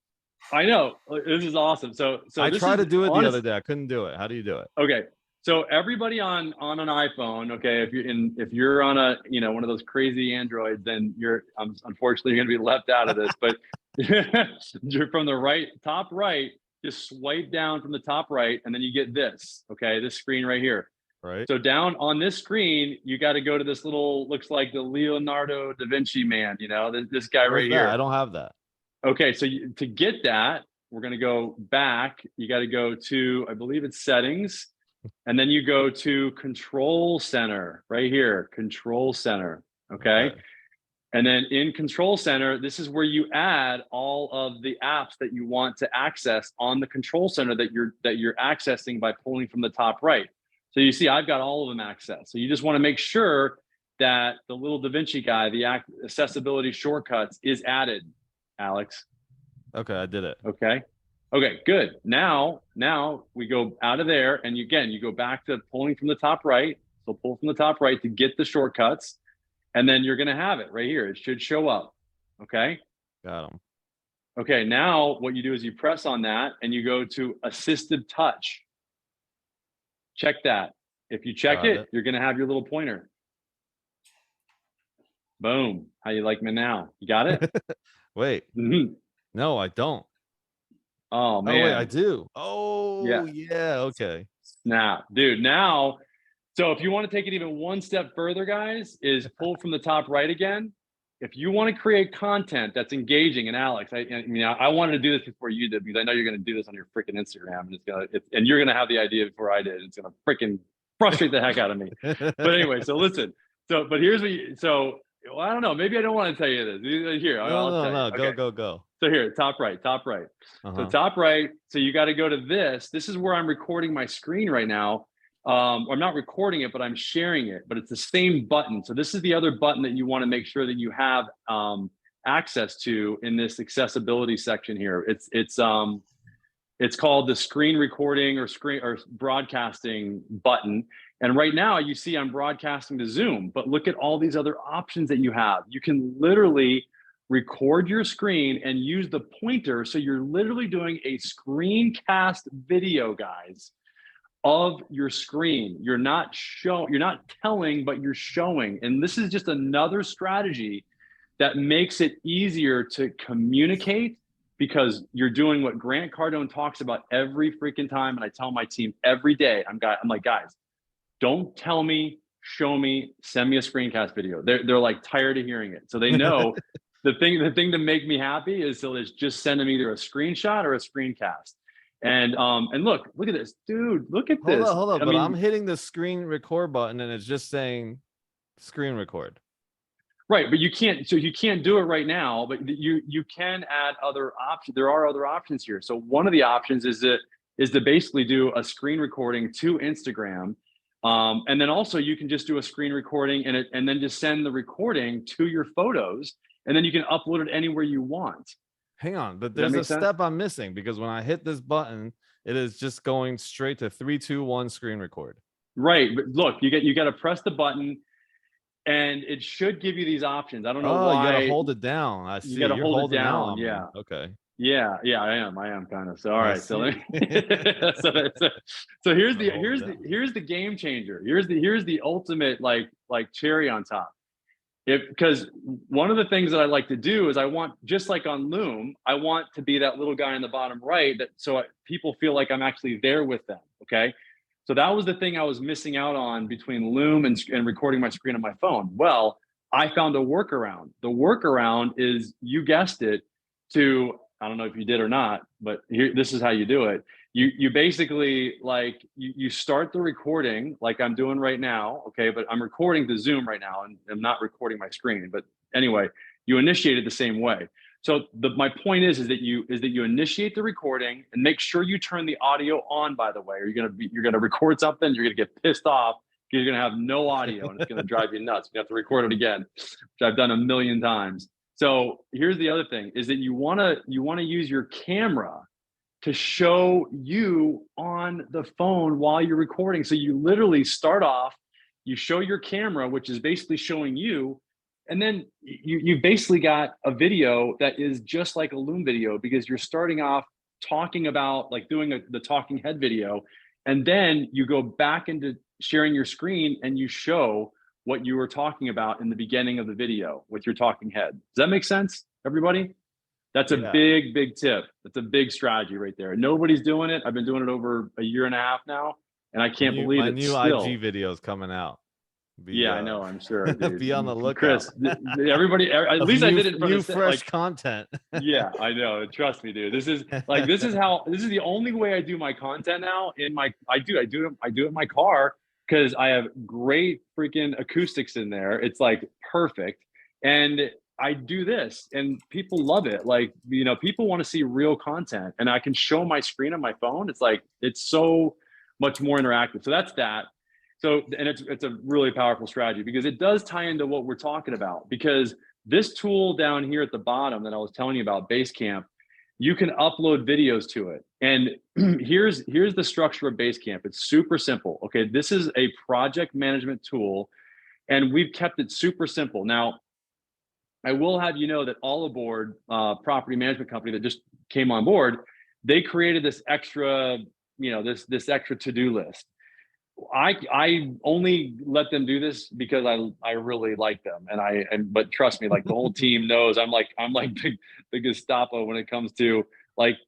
I know, this is awesome. So I tried to do it the other day. I couldn't do it. How do you do it? Okay, so everybody on an iPhone, okay, if you're on a, you know, one of those crazy Androids, then you're unfortunately you're gonna be left out of this. But you're from the top right, just swipe down from the top right, and then you get this. Okay, this screen right here. Right. So down on this screen, you got to go to this little, looks like the Leonardo da Vinci man, you know, this guy right here. I don't have that. Okay, so to get that, we're going to go back. You got to go to, I believe it's settings, and then you go to control center right here, control center. Okay. And then in control center, this is where you add all of the apps that you want to access on the control center that you're accessing by pulling from the top right. So you see, I've got all of them accessed. So you just want to make sure that the little Da Vinci guy, the accessibility shortcuts, is added, Alex. Okay, I did it. Okay, good. Now we go out of there, and you go back to pulling from the top right. So pull from the top right to get the shortcuts. And then you're going to have it right here. It should show up. Okay. Got him. Okay. Now what you do is you press on that and you go to assisted touch. Check that. If you check it, you're going to have your little pointer. Boom. How you like me now? You got it? Wait. Mm-hmm. No, I don't. Oh man. Oh wait, I do. Oh yeah. Okay. Snap, dude. Now, so if you want to take it even one step further, guys, is pull from the top right again. If you want to create content that's engaging, and Alex, I wanted to do this before you did because I know you're going to do this on your freaking Instagram, and and you're going to have the idea before I did. It's going to freaking frustrate the heck out of me. But anyway, so listen. But here's what. Well, I don't know. Maybe I don't want to tell you this. Here, I'll tell you. No. Okay. Go. So here, top right. So top right. So you got to go to this. This is where I'm recording my screen right now. I'm not recording it, but I'm sharing it. But it's the same button. So this is the other button that you want to make sure that you have access to in this accessibility section here. It's called the screen recording or broadcasting button. And right now you see I'm broadcasting to Zoom, but look at all these other options that you have. You can literally record your screen and use the pointer. So you're literally doing a screencast video, guys, of your screen. You're not telling, but you're showing. And this is just another strategy that makes it easier to communicate, because you're doing what Grant Cardone talks about every freaking time. And I tell my team every day, I'm like, guys, don't tell me, show me, send me a screencast video. They're like tired of hearing it. So they know the thing to make me happy is to just send them either a screenshot or a screencast. And look at this, dude. Look at this. Hold on. But I'm hitting the screen record button and it's just saying screen record. Right, but you can't do it right now, but you can add other options. There are other options here. So one of the options is to basically do a screen recording to Instagram. And then also you can just do a screen recording and then just send the recording to your photos, and then you can upload it anywhere you want. Hang on, but there's a step I'm missing, because when I hit this button, it is just going straight to 3, 2, 1 screen record. Right, but look, you got to press the button, and it should give you these options. I don't know why. You gotta hold it down. I see. You gotta hold it down. Yeah. Okay. Yeah, I am kind of. So all right, so so here's the game changer. Here's the ultimate like cherry on top. Because one of the things that I like to do is I want, just like on Loom, I want to be that little guy in the bottom right, people feel like I'm actually there with them. Okay. So that was the thing I was missing out on between Loom and recording my screen on my phone. Well, I found a workaround. The workaround is, you guessed it, I don't know if you did or not, but this is how you do it. You basically you start the recording like I'm doing right now, okay? But I'm recording to Zoom right now, and I'm not recording my screen. But anyway, you initiate it the same way. So my point is that you initiate the recording, and make sure you turn the audio on, by the way, or you're gonna record something, you're gonna get pissed off because you're gonna have no audio and it's gonna drive you nuts. You have to record it again, which I've done a million times. So here's the other thing, is that you wanna use your camera to show you on the phone while you're recording. So you literally start off, you show your camera, which is basically showing you, and then you basically got a video that is just like a Loom video, because you're starting off talking about doing the talking head video, and then you go back into sharing your screen and you show what you were talking about in the beginning of the video with your talking head. Does that make sense, everybody? That's a big tip. That's a big strategy right there. Nobody's doing it. I've been doing it over a year and a half now, and I can't believe it. My new IG videos coming out. I know. I'm sure. Dude. Be on the lookout, Chris. Everybody. At least I did it for new fresh content. Yeah, I know. Trust me, dude. This is the only way I do my content now. I do it in my car, because I have great freaking acoustics in there. It's perfect, and I do this, and people love it. People want to see real content, and I can show my screen on my phone. It's so much more interactive. So that's that. So, and it's a really powerful strategy, because it does tie into what we're talking about, because this tool down here at the bottom that I was telling you about, Basecamp, you can upload videos to it. And here's the structure of Basecamp. It's super simple. Okay. This is a project management tool And we've kept it super simple. Now, I will have you know that All Aboard, property management company that just came on board, they created this extra, this extra to-do list. I only let them do this because I really like them, but trust me, like the whole team knows I'm like the Gestapo when it comes to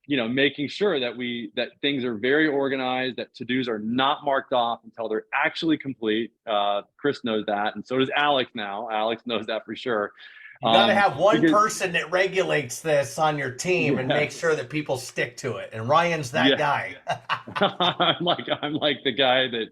making sure that things are very organized, that to-dos are not marked off until they're actually complete. Chris knows that, and so does Alex now. Alex knows that for sure. You got to have one person that regulates this on your team and make sure that people stick to it. And Ryan's that guy. I'm like the guy that,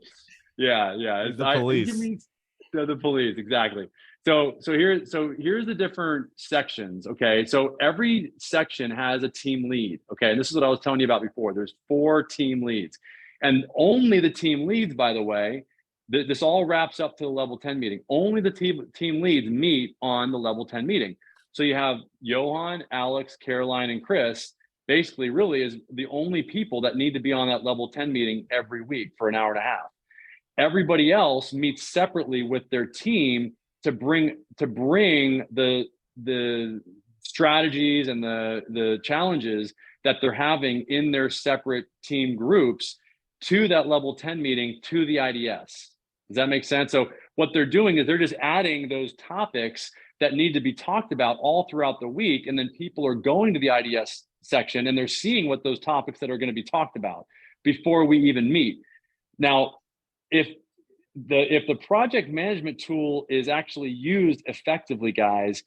He's the police. The police, exactly. So here's the different sections. Okay, so every section has a team lead. Okay, and this is what I was telling you about before. There's 4 team leads, and only the team leads, by the way. This all wraps up to the level 10 meeting. Only the team leads meet on the level 10 meeting. So you have Johan, Alex, Caroline, and Chris, basically really is the only people that need to be on that level 10 meeting every week for an hour and a half. Everybody else meets separately with their team to bring the strategies and the challenges that they're having in their separate team groups to that level 10 meeting, to the IDS. Does that make sense? So what they're doing is they're just adding those topics that need to be talked about all throughout the week. And then people are going to the IDS section and they're seeing what those topics that are going to be talked about before we even meet. Now, if the project management tool is actually used effectively, guys,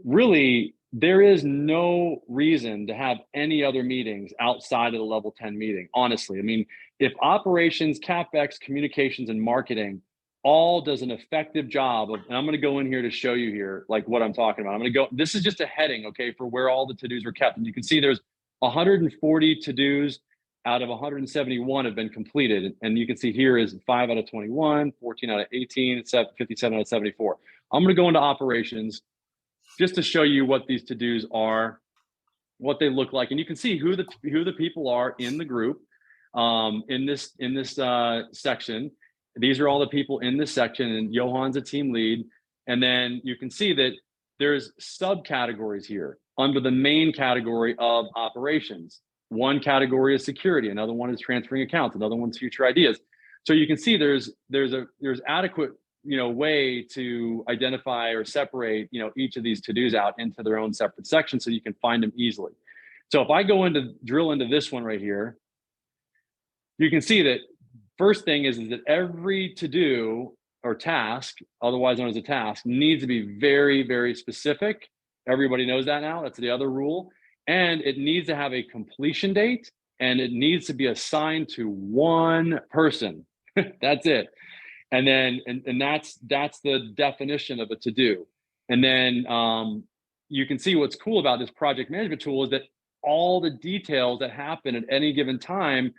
really, there is no reason to have any other meetings outside of the level 10 meeting, honestly. I mean, if operations, CapEx, communications, and marketing all does an effective job of, and I'm going to go in here to show you here, like what I'm talking about. I'm going to go, this is just a heading, okay, for where all the to-dos are kept. And you can see there's 140 to-dos out of 171 have been completed. And you can see here is 5 out of 21, 14 out of 18, 57 out of 74. I'm going to go into operations just to show you what these to-dos are, what they look like. And you can see who the people are in the group. In this section. These are all the people in this section, and Johan's a team lead. And then you can see that there's subcategories here under the main category of operations. One category is security, another one is transferring accounts, another one's future ideas. So you can see there's adequate way to identify or separate each of these to-dos out into their own separate sections so you can find them easily. So if I drill into this one right here, you can see that first thing is that every to-do or task, otherwise known as a task, needs to be very, very specific. Everybody knows that now. That's the other rule. And it needs to have a completion date, and it needs to be assigned to one person. That's it. And then, and that's the definition of a to-do. And then you can see what's cool about this project management tool is that all the details that happen at any given time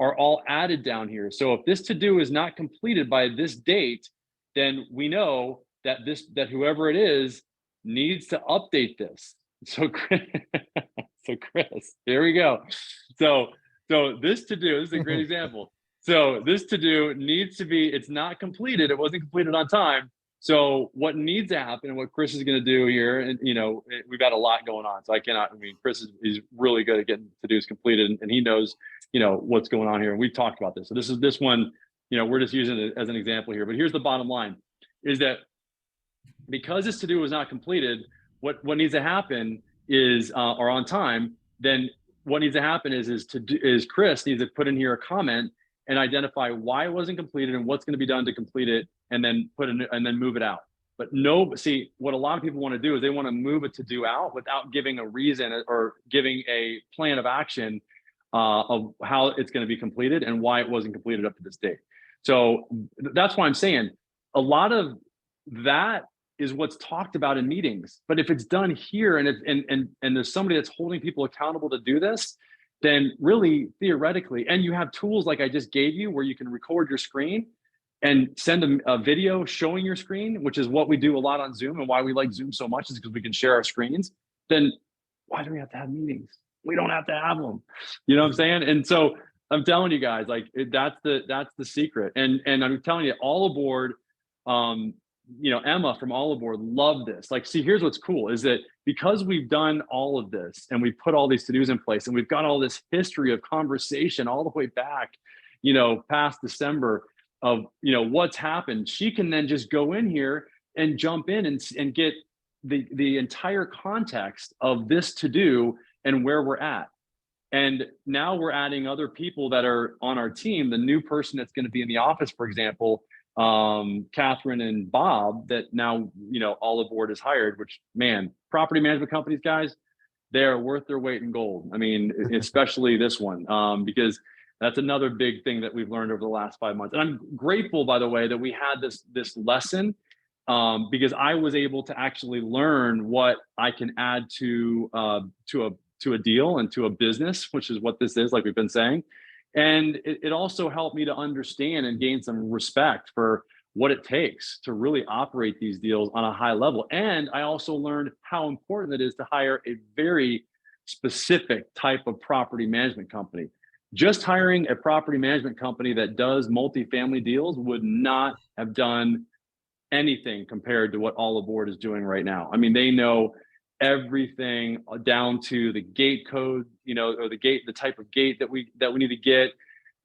are all added down here. So if this to-do is not completed by this date, then we know that whoever it is needs to update this. So Chris, here we go. So this to-do, this is a great example. So this to-do needs to be, it's not completed. It wasn't completed on time. So what needs to happen and what Chris is going to do here, and we've got a lot going on. So Chris is really good at getting to-dos completed, and he knows, what's going on here. And we've talked about this. So this one, we're just using it as an example here. But here's the bottom line is that because this to-do was not completed, what needs to happen is, or on time, then what needs to happen is Chris needs to put in here a comment and identify why it wasn't completed and what's going to be done to complete it, and then move it out. But see, what a lot of people want to do is they want to move a to-do out without giving a reason or giving a plan of action of how it's going to be completed and why it wasn't completed up to this date. So that's why I'm saying a lot of that is what's talked about in meetings. But if it's done here and there's somebody that's holding people accountable to do this, then really theoretically, and you have tools like I just gave you where you can record your screen and send a video showing your screen, which is what we do a lot on Zoom, and why we like Zoom so much is because we can share our screens. Then why do we have to have meetings? We don't have to have them. You know what I'm saying? And so I'm telling you guys, that's the secret. And I'm telling you, All Aboard, Emma from All Aboard loved this. Like, see, here's what's cool is that because we've done all of this and we've put all these to-dos in place and we've got all this history of conversation all the way back, past December of, what's happened, she can then just go in here and jump in and get the entire context of this to-do and where we're at. And now we're adding other people that are on our team. The new person that's going to be in the office, for example, Catherine and Bob, that now, All Aboard is hired, which, man, property management companies, guys, they are worth their weight in gold. I mean, especially this one, because that's another big thing that we've learned over the last 5 months. And I'm grateful, by the way, that we had this lesson, because I was able to actually learn what I can add to a deal and to a business, which is what this is, like we've been saying. And it also helped me to understand and gain some respect for what it takes to really operate these deals on a high level. And I also learned how important it is to hire a very specific type of property management company. Just hiring a property management company that does multifamily deals would not have done anything compared to what All Aboard is doing right now. I mean, they know everything down to the gate code, or the type of gate that we need to get.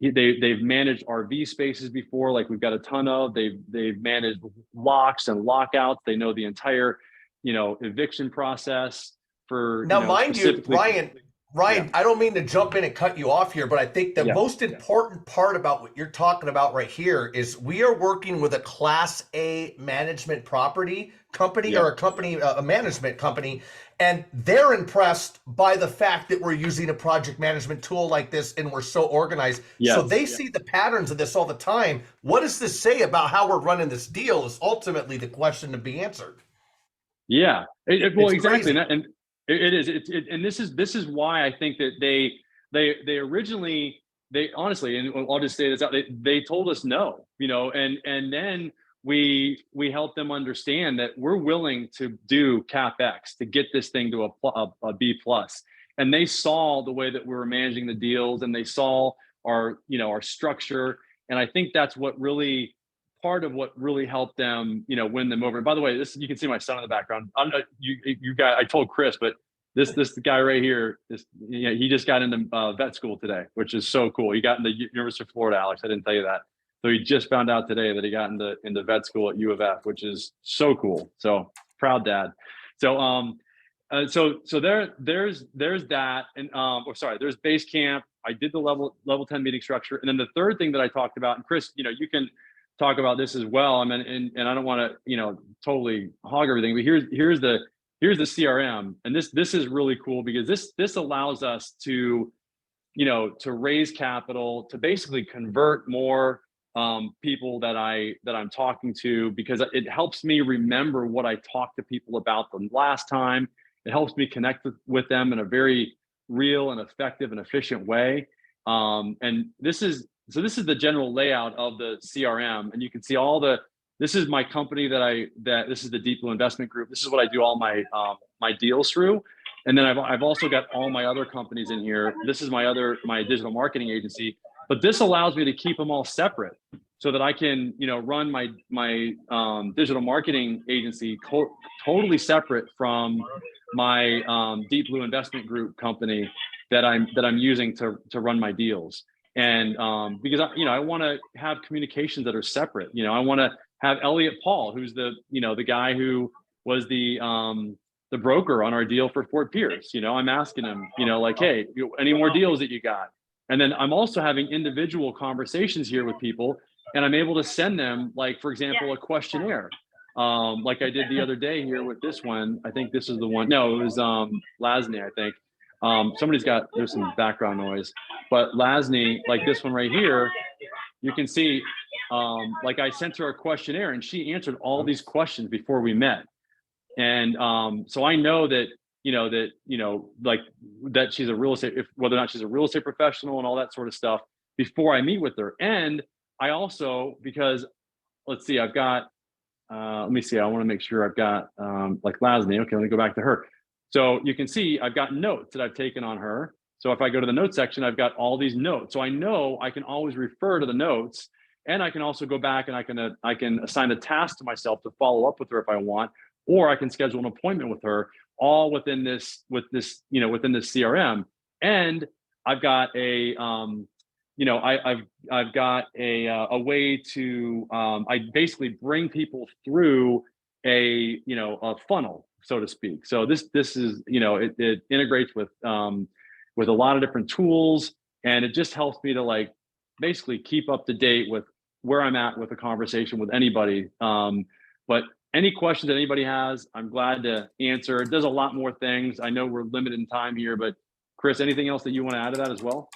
They've managed RV spaces before, like we've got a ton of. They've managed locks and lockouts. They know the entire, eviction process for. Now, mind you, Ryan, Yeah. I don't mean to jump in and cut you off here, but I think the most important part about what you're talking about right here is we are working with a Class A management property company or a management company, and they're impressed by the fact that we're using a project management tool like this and we're so organized. So they see the patterns of this all the time. What does this say about how we're running this deal is ultimately the question to be answered. Yeah, well, exactly. Crazy. And it is. And this is why I think that they originally, honestly, and I'll just say this out, they told us no, and then we helped them understand that we're willing to do CapEx to get this thing to a B plus. And they saw the way that we were managing the deals, and they saw our structure. And I think that's part of what really helped them, win them over. And by the way, you can see my son in the background. I'm not, you guys, I told Chris, but this guy right here, he just got into vet school today, which is so cool. He got into University of Florida, Alex. I didn't tell you that. So he just found out today that he got into vet school at U of F, which is so cool. So proud dad. So so there's that, and there's base camp. I did the level 10 meeting structure, and then the third thing that I talked about, and Chris, you can talk about this as well. I mean, and I don't want to totally hog everything, but here's the CRM, and this is really cool because this allows us to raise capital, to basically convert more people that I'm talking to, because it helps me remember what I talked to people about the last time. It helps me connect with them in a very real and effective and efficient way. And this is the general layout of the CRM, and you can see this is my company this is the Deep Blue Investment Group. This is what I do all my my deals through. And then I've also got all my other companies in here. This is my digital marketing agency, but this allows me to keep them all separate so that I can, run my digital marketing agency totally separate from my Deep Blue Investment Group company that I'm using to run my deals. And because I want to have communications that are separate. I want to have Elliot Paul, who's the guy who was the broker on our deal for Fort Pierce. I'm asking him, like, hey, any more deals that you got? And then I'm also having individual conversations here with people, and I'm able to send them, like, for example, a questionnaire, like I did the other day here with this one. I think this is the one. No, it was Lasney, I think. There's some background noise, but Lasney, like this one right here, you can see, like I sent her a questionnaire and she answered all these questions before we met. And so I know that, like that she's a real estate, whether or not she's a real estate professional and all that sort of stuff before I meet with her. And I also, because let's see, I've got, let me see, I want to make sure I've got like Lasney. Okay, let me go back to her. So you can see I've got notes that I've taken on her. So if I go to the notes section, I've got all these notes. So I know I can always refer to the notes And I can also go back and I can assign a task to myself to follow up with her if I want, or I can schedule an appointment with her, all within this within this CRM. And I've got a I've got a way to I basically bring people through a funnel, so to speak. So this is it integrates with a lot of different tools, and it just helps me to like basically keep up to date with where I'm at with a conversation with anybody. But any questions that anybody has, I'm glad to answer. It does a lot more things. I know we're limited in time here, but Chris, anything else that you want to add to that as well?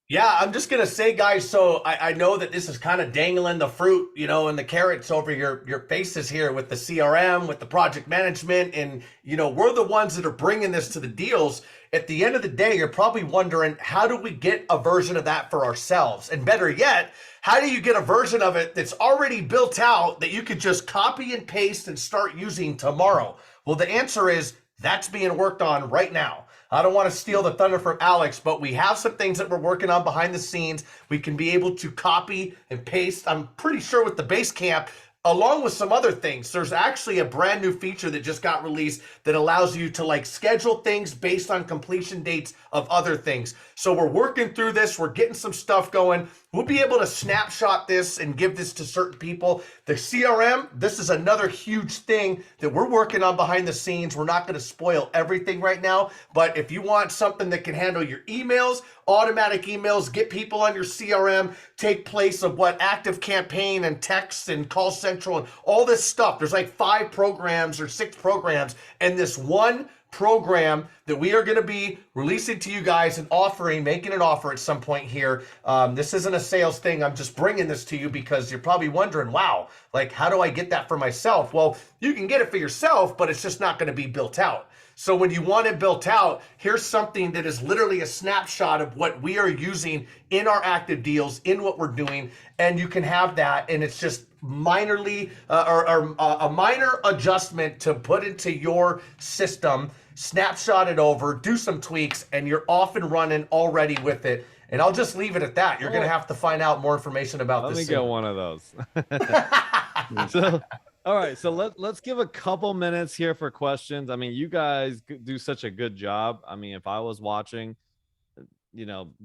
Yeah, I'm just gonna say, guys. So I know that this is kind of dangling the fruit, and the carrots over your faces here with the CRM, with the project management, and we're the ones that are bringing this to the deals. At the end of the day, you're probably wondering, how do we get a version of that for ourselves? And better yet, how do you get a version of it that's already built out that you could just copy and paste and start using tomorrow? Well, the answer is that's being worked on right now. I don't want to steal the thunder from Alex, but we have some things that we're working on behind the scenes. We can be able to copy and paste. I'm pretty sure with the Basecamp, along with some other things, there's actually a brand new feature that just got released that allows you to like schedule things based on completion dates of other things. So we're working through this. We're getting some stuff going. We'll be able to snapshot this and give this to certain people. The CRM, this is another huge thing that we're working on behind the scenes. We're not going to spoil everything right now, but if you want something that can handle your emails, automatic emails, get people on your CRM, take place of what Active Campaign and text and Call Central and all this stuff. There's like 5 programs or 6 programs, and this one program that we are going to be releasing to you guys and making an offer at some point here. This isn't a sales thing. I'm just bringing this to you because you're probably wondering, wow, like how do I get that for myself? Well, you can get it for yourself, but it's just not going to be built out. So when you want it built out, here's something that is literally a snapshot of what we are using in our active deals, in what we're doing, and you can have that, and it's just minorly or a minor adjustment to put into your system, snapshot it over, do some tweaks, and you're off and running already with it. And I'll just leave it at that. You're going to have to find out more information about this. Let me get one of those. So, all right, so let's give a couple minutes here for questions. I mean, you guys do such a good job. I mean, if I was watching,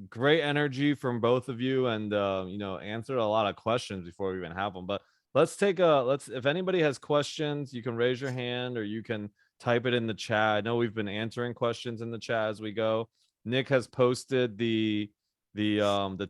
great energy from both of you, and answered a lot of questions before we even have them. But if anybody has questions, you can raise your hand or you can type it in the chat. I know we've been answering questions in the chat as we go. Nick has posted the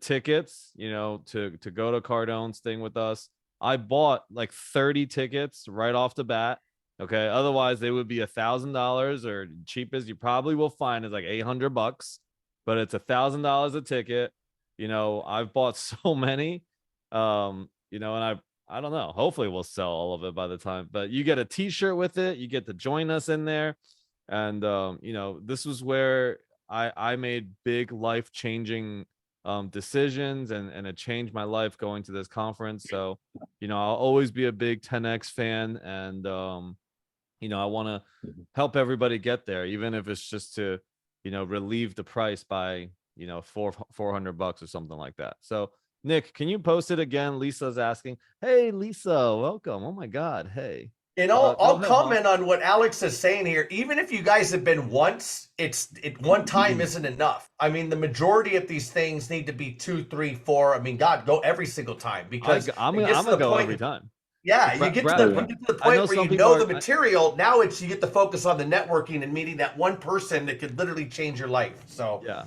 tickets, to go to Cardone's thing with us. I bought like 30 tickets right off the bat. Okay. Otherwise they would be $1,000, or cheapest you probably will find is like $800, but it's $1,000 a ticket. I've bought so many, and I don't know, hopefully we'll sell all of it by the time, but you get a t-shirt with it. You get to join us in there. And, this was where I made big life-changing decisions, and it changed my life going to this conference. So, I'll always be a big 10X fan, and I want to help everybody get there, even if it's just to relieve the price by $400 or something like that. So Nick, can you post it again? Lisa's asking. Hey Lisa, welcome. Oh my god. Hey. And I'll comment on what Alex is saying here. Even if you guys have been once, one time isn't enough. I mean, the majority of these things need to be 2, 3, 4. I mean, God, go every single time, because I'm gonna go every time. Yeah, you get to the point where you know the material. Now you get to focus on the networking and meeting that one person that could literally change your life. So yeah,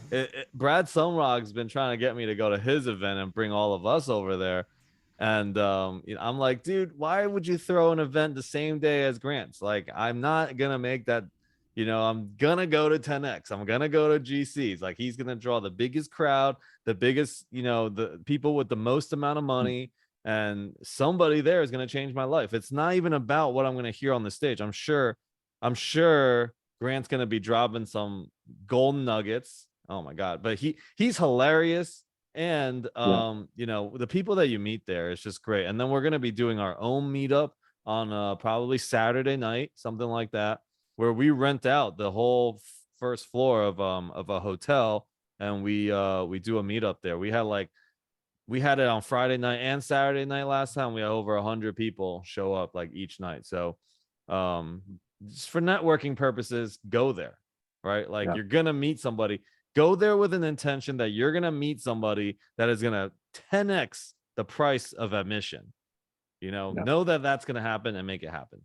Brad Sunrog's been trying to get me to go to his event and bring all of us over there. And I'm like, dude, why would you throw an event the same day as Grant's? Like, I'm not gonna make that. I'm gonna go to 10X. I'm gonna go to GC's. Like, he's gonna draw the biggest crowd, the biggest, the people with the most amount of money, and somebody there is gonna change my life. It's not even about what I'm gonna hear on the stage. I'm sure Grant's gonna be dropping some golden nuggets. Oh my god! But he's hilarious. And the people that you meet there is just great. And then we're going to be doing our own meetup on probably Saturday night, something like that, where we rent out the whole first floor of a hotel, and we do a meetup there. We had like we had it on Friday night and Saturday night last time. We had over 100 people show up like each night. So just for networking purposes, go there, right? Like you're going to meet somebody. Go there with an intention that you're going to meet somebody that is going to 10x the price of admission. Know that that's going to happen and make it happen.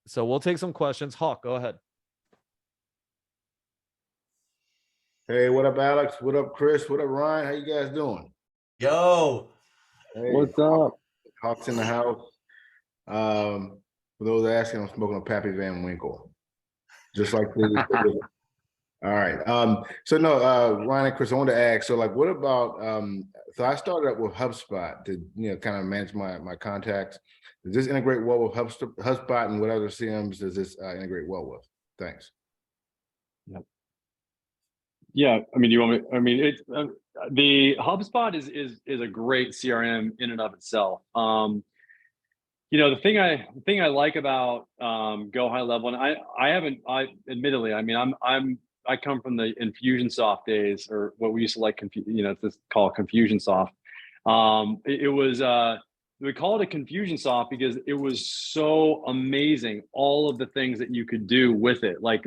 So we'll take some questions. Hawk, go ahead. Hey, what up, Alex? What up, Chris? What up, Ryan? How you guys doing? Yo. Hey, What's up? Hawk's in the house. For those asking, I'm smoking a Pappy Van Winkle. Just like this. All right. So no, Ryan and Chris, I wanted to ask, so like what about so I started up with HubSpot to kind of manage my contacts. Does this integrate well with HubSpot, and what other CMs does this integrate well with? Thanks. Yeah, I mean, you want me? I mean, it's the HubSpot is a great CRM in and of itself. The thing I like about Go High Level, and I admittedly, I mean, I come from the Infusionsoft days, or what we used to like, it's called Confusionsoft. It was we call it a Confusionsoft because it was so amazing, all of the things that you could do with it, like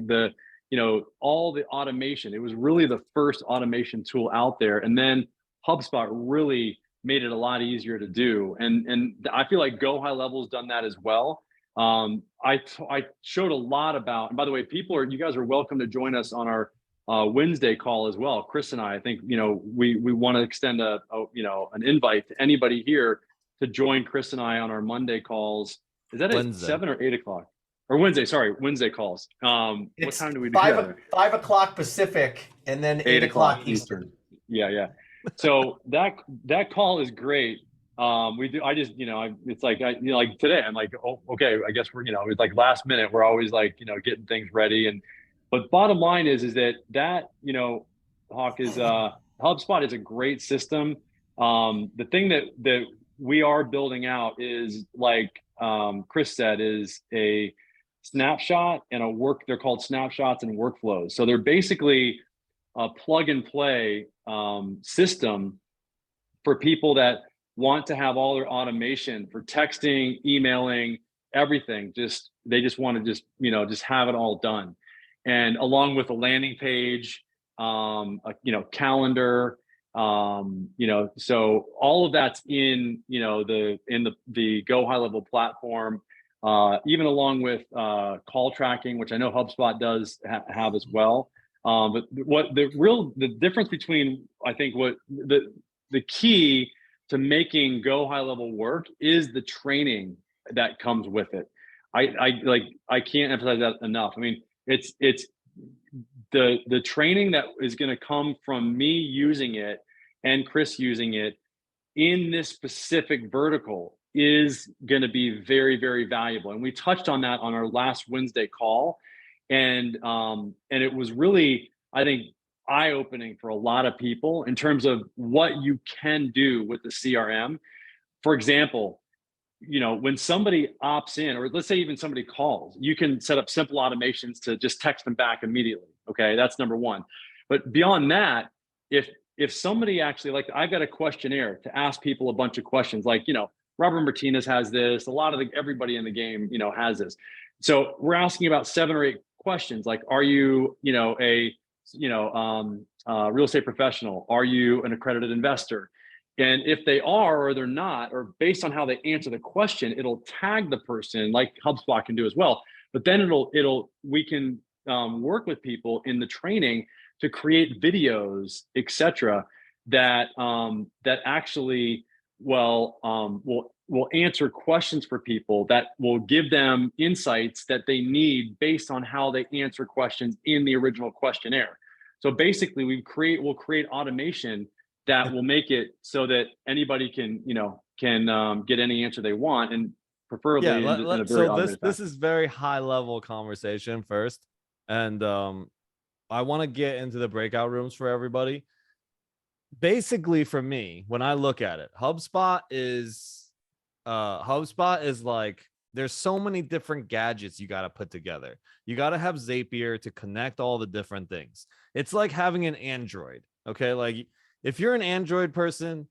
all the automation. It was really the first automation tool out there, and then HubSpot really made it a lot easier to do, and I feel like Go High Level has done that as well. I showed a lot about, and by the way, you guys are welcome to join us on our Wednesday call as well. Chris and I think we want to extend an invite to anybody here to join Chris and I on our Monday calls. Is that at 7 or 8 o'clock? Or Wednesday, sorry, Wednesday calls. What time do we do that? 5 o'clock Pacific, and then 8 o'clock Eastern. Yeah. So that call is great. We do. I just, it's like like today, I'm like, oh, okay, I guess we're, it's like last minute. We're always like, getting things ready. But bottom line is that Hawk, is HubSpot is a great system. The thing that we are building out is, like Chris said, is a snapshot and they're called snapshots and workflows. So they're basically a plug and play system for people that want to have all their automation for texting, emailing, everything. They just want to just have it all done. And along with a landing page, calendar, so all of that's in the Go High Level platform. Even along with call tracking, which I know HubSpot does have as well. But what the difference between, I think, what the key to making Go High Level work is the training that comes with it. I can't emphasize that enough. I mean, it's the training that is going to come from me using it and Chris using it in this specific vertical is going to be very, very valuable. And we touched on that on our last Wednesday call. And it was really, I think, eye-opening for a lot of people in terms of what you can do with the CRM. For example, when somebody opts in, or let's say even somebody calls, you can set up simple automations to just text them back immediately. Okay, that's number one. But beyond that, if somebody actually, like, I've got a questionnaire to ask people a bunch of questions, like, Robert Martinez has this, a lot of everybody in the game, has this. So we're asking about 7 or 8 questions, like, are you, a real estate professional? Are you an accredited investor? And if they are or they're not, or based on how they answer the question, it'll tag the person, like HubSpot can do as well. But then we can work with people in the training to create videos, etc., that actually will answer questions for people, that will give them insights that they need based on how they answer questions in the original questionnaire. So basically, we'll create automation that will make it so that anybody can get any answer they want, and preferably in a very so this is very high level conversation first, and I want to get into the breakout rooms for everybody. Basically, for me, when I look at it, HubSpot is like, there's so many different gadgets you got to put together. You got to have Zapier to connect all the different things. It's like having an Android. Okay, like if you're an Android person,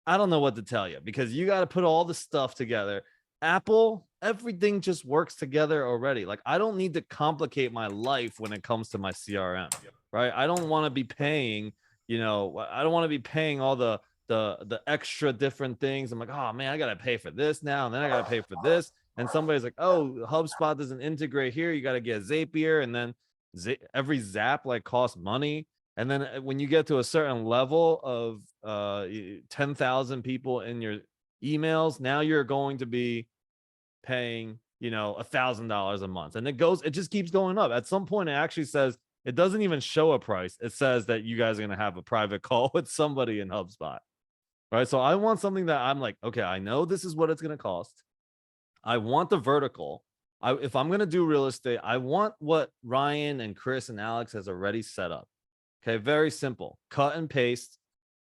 I don't know what to tell you, because you got to put all the stuff together. Apple, everything just works together already. Like, I don't need to complicate my life when it comes to my CRM, right? I don't want to be paying, I don't want to be paying all the extra different things. I'm like, oh man, I got to pay for this now, and then I got to pay for this. And somebody's like, oh, HubSpot doesn't integrate here. You got to get Zapier, and then every Zap like costs money. And then when you get to a certain level of 10,000 people in your emails, now you're going to be paying, $1,000 a month. And it just keeps going up. At some point, it actually says, it doesn't even show a price. It says that you guys are going to have a private call with somebody in HubSpot. Right. So I want something that I'm like, okay, I know this is what it's going to cost. I want the vertical. If I'm going to do real estate, I want what Ryan and Chris and Alex has already set up. Okay, very simple. Cut and paste.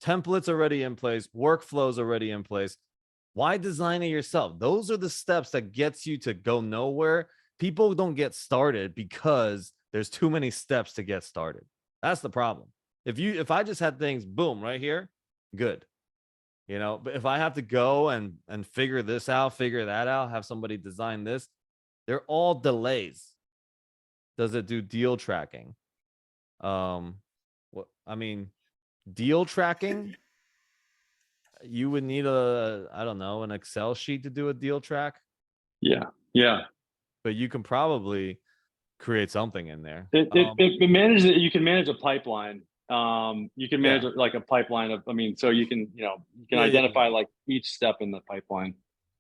Templates already in place. Workflows already in place. Why design it yourself? Those are the steps that gets you to go nowhere. People don't get started because there's too many steps to get started. That's the problem. If I just had things, boom, right here, good. But if I have to go and figure this out, figure that out, have somebody design this, they're all delays. Does it do deal tracking? Deal tracking, you would need an Excel sheet to do a deal track. Yeah. But you can probably create something in there. It manages it. You can manage a pipeline. You can manage like a pipeline of, so you can, identify like each step in the pipeline.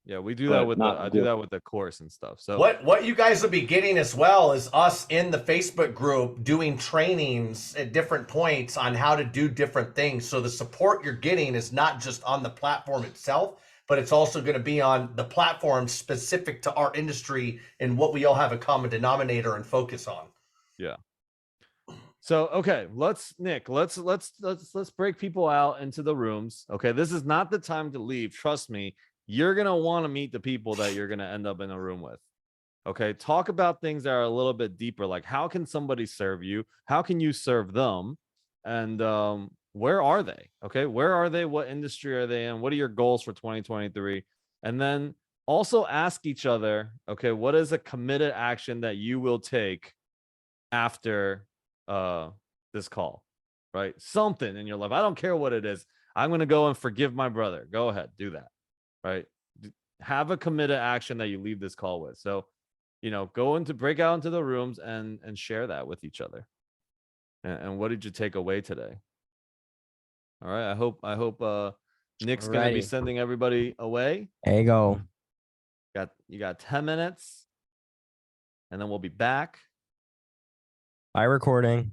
Yeah, we do that with I do that with the course and stuff. So what you guys will be getting as well is us in the Facebook group doing trainings at different points on how to do different things. So the support you're getting is not just on the platform itself, but it's also going to be on the platform specific to our industry and what we all have a common denominator and focus on. Yeah. So, okay, let's break people out into the rooms. Okay, this is not the time to leave. Trust me. You're going to want to meet the people that you're going to end up in a room with. Okay. Talk about things that are a little bit deeper. Like, how can somebody serve you? How can you serve them? And where are they? Okay. Where are they? What industry are they in? What are your goals for 2023? And then also ask each other, okay, what is a committed action that you will take after this call, right? Something in your life. I don't care what it is. I'm going to go and forgive my brother. Go ahead. Do that. Right? Have a committed action that you leave this call with. So, break out into the rooms and share that with each other. And what did you take away today? All right. I hope Nick's going to be sending everybody away. There you go. You got 10 minutes and then we'll be back. By recording.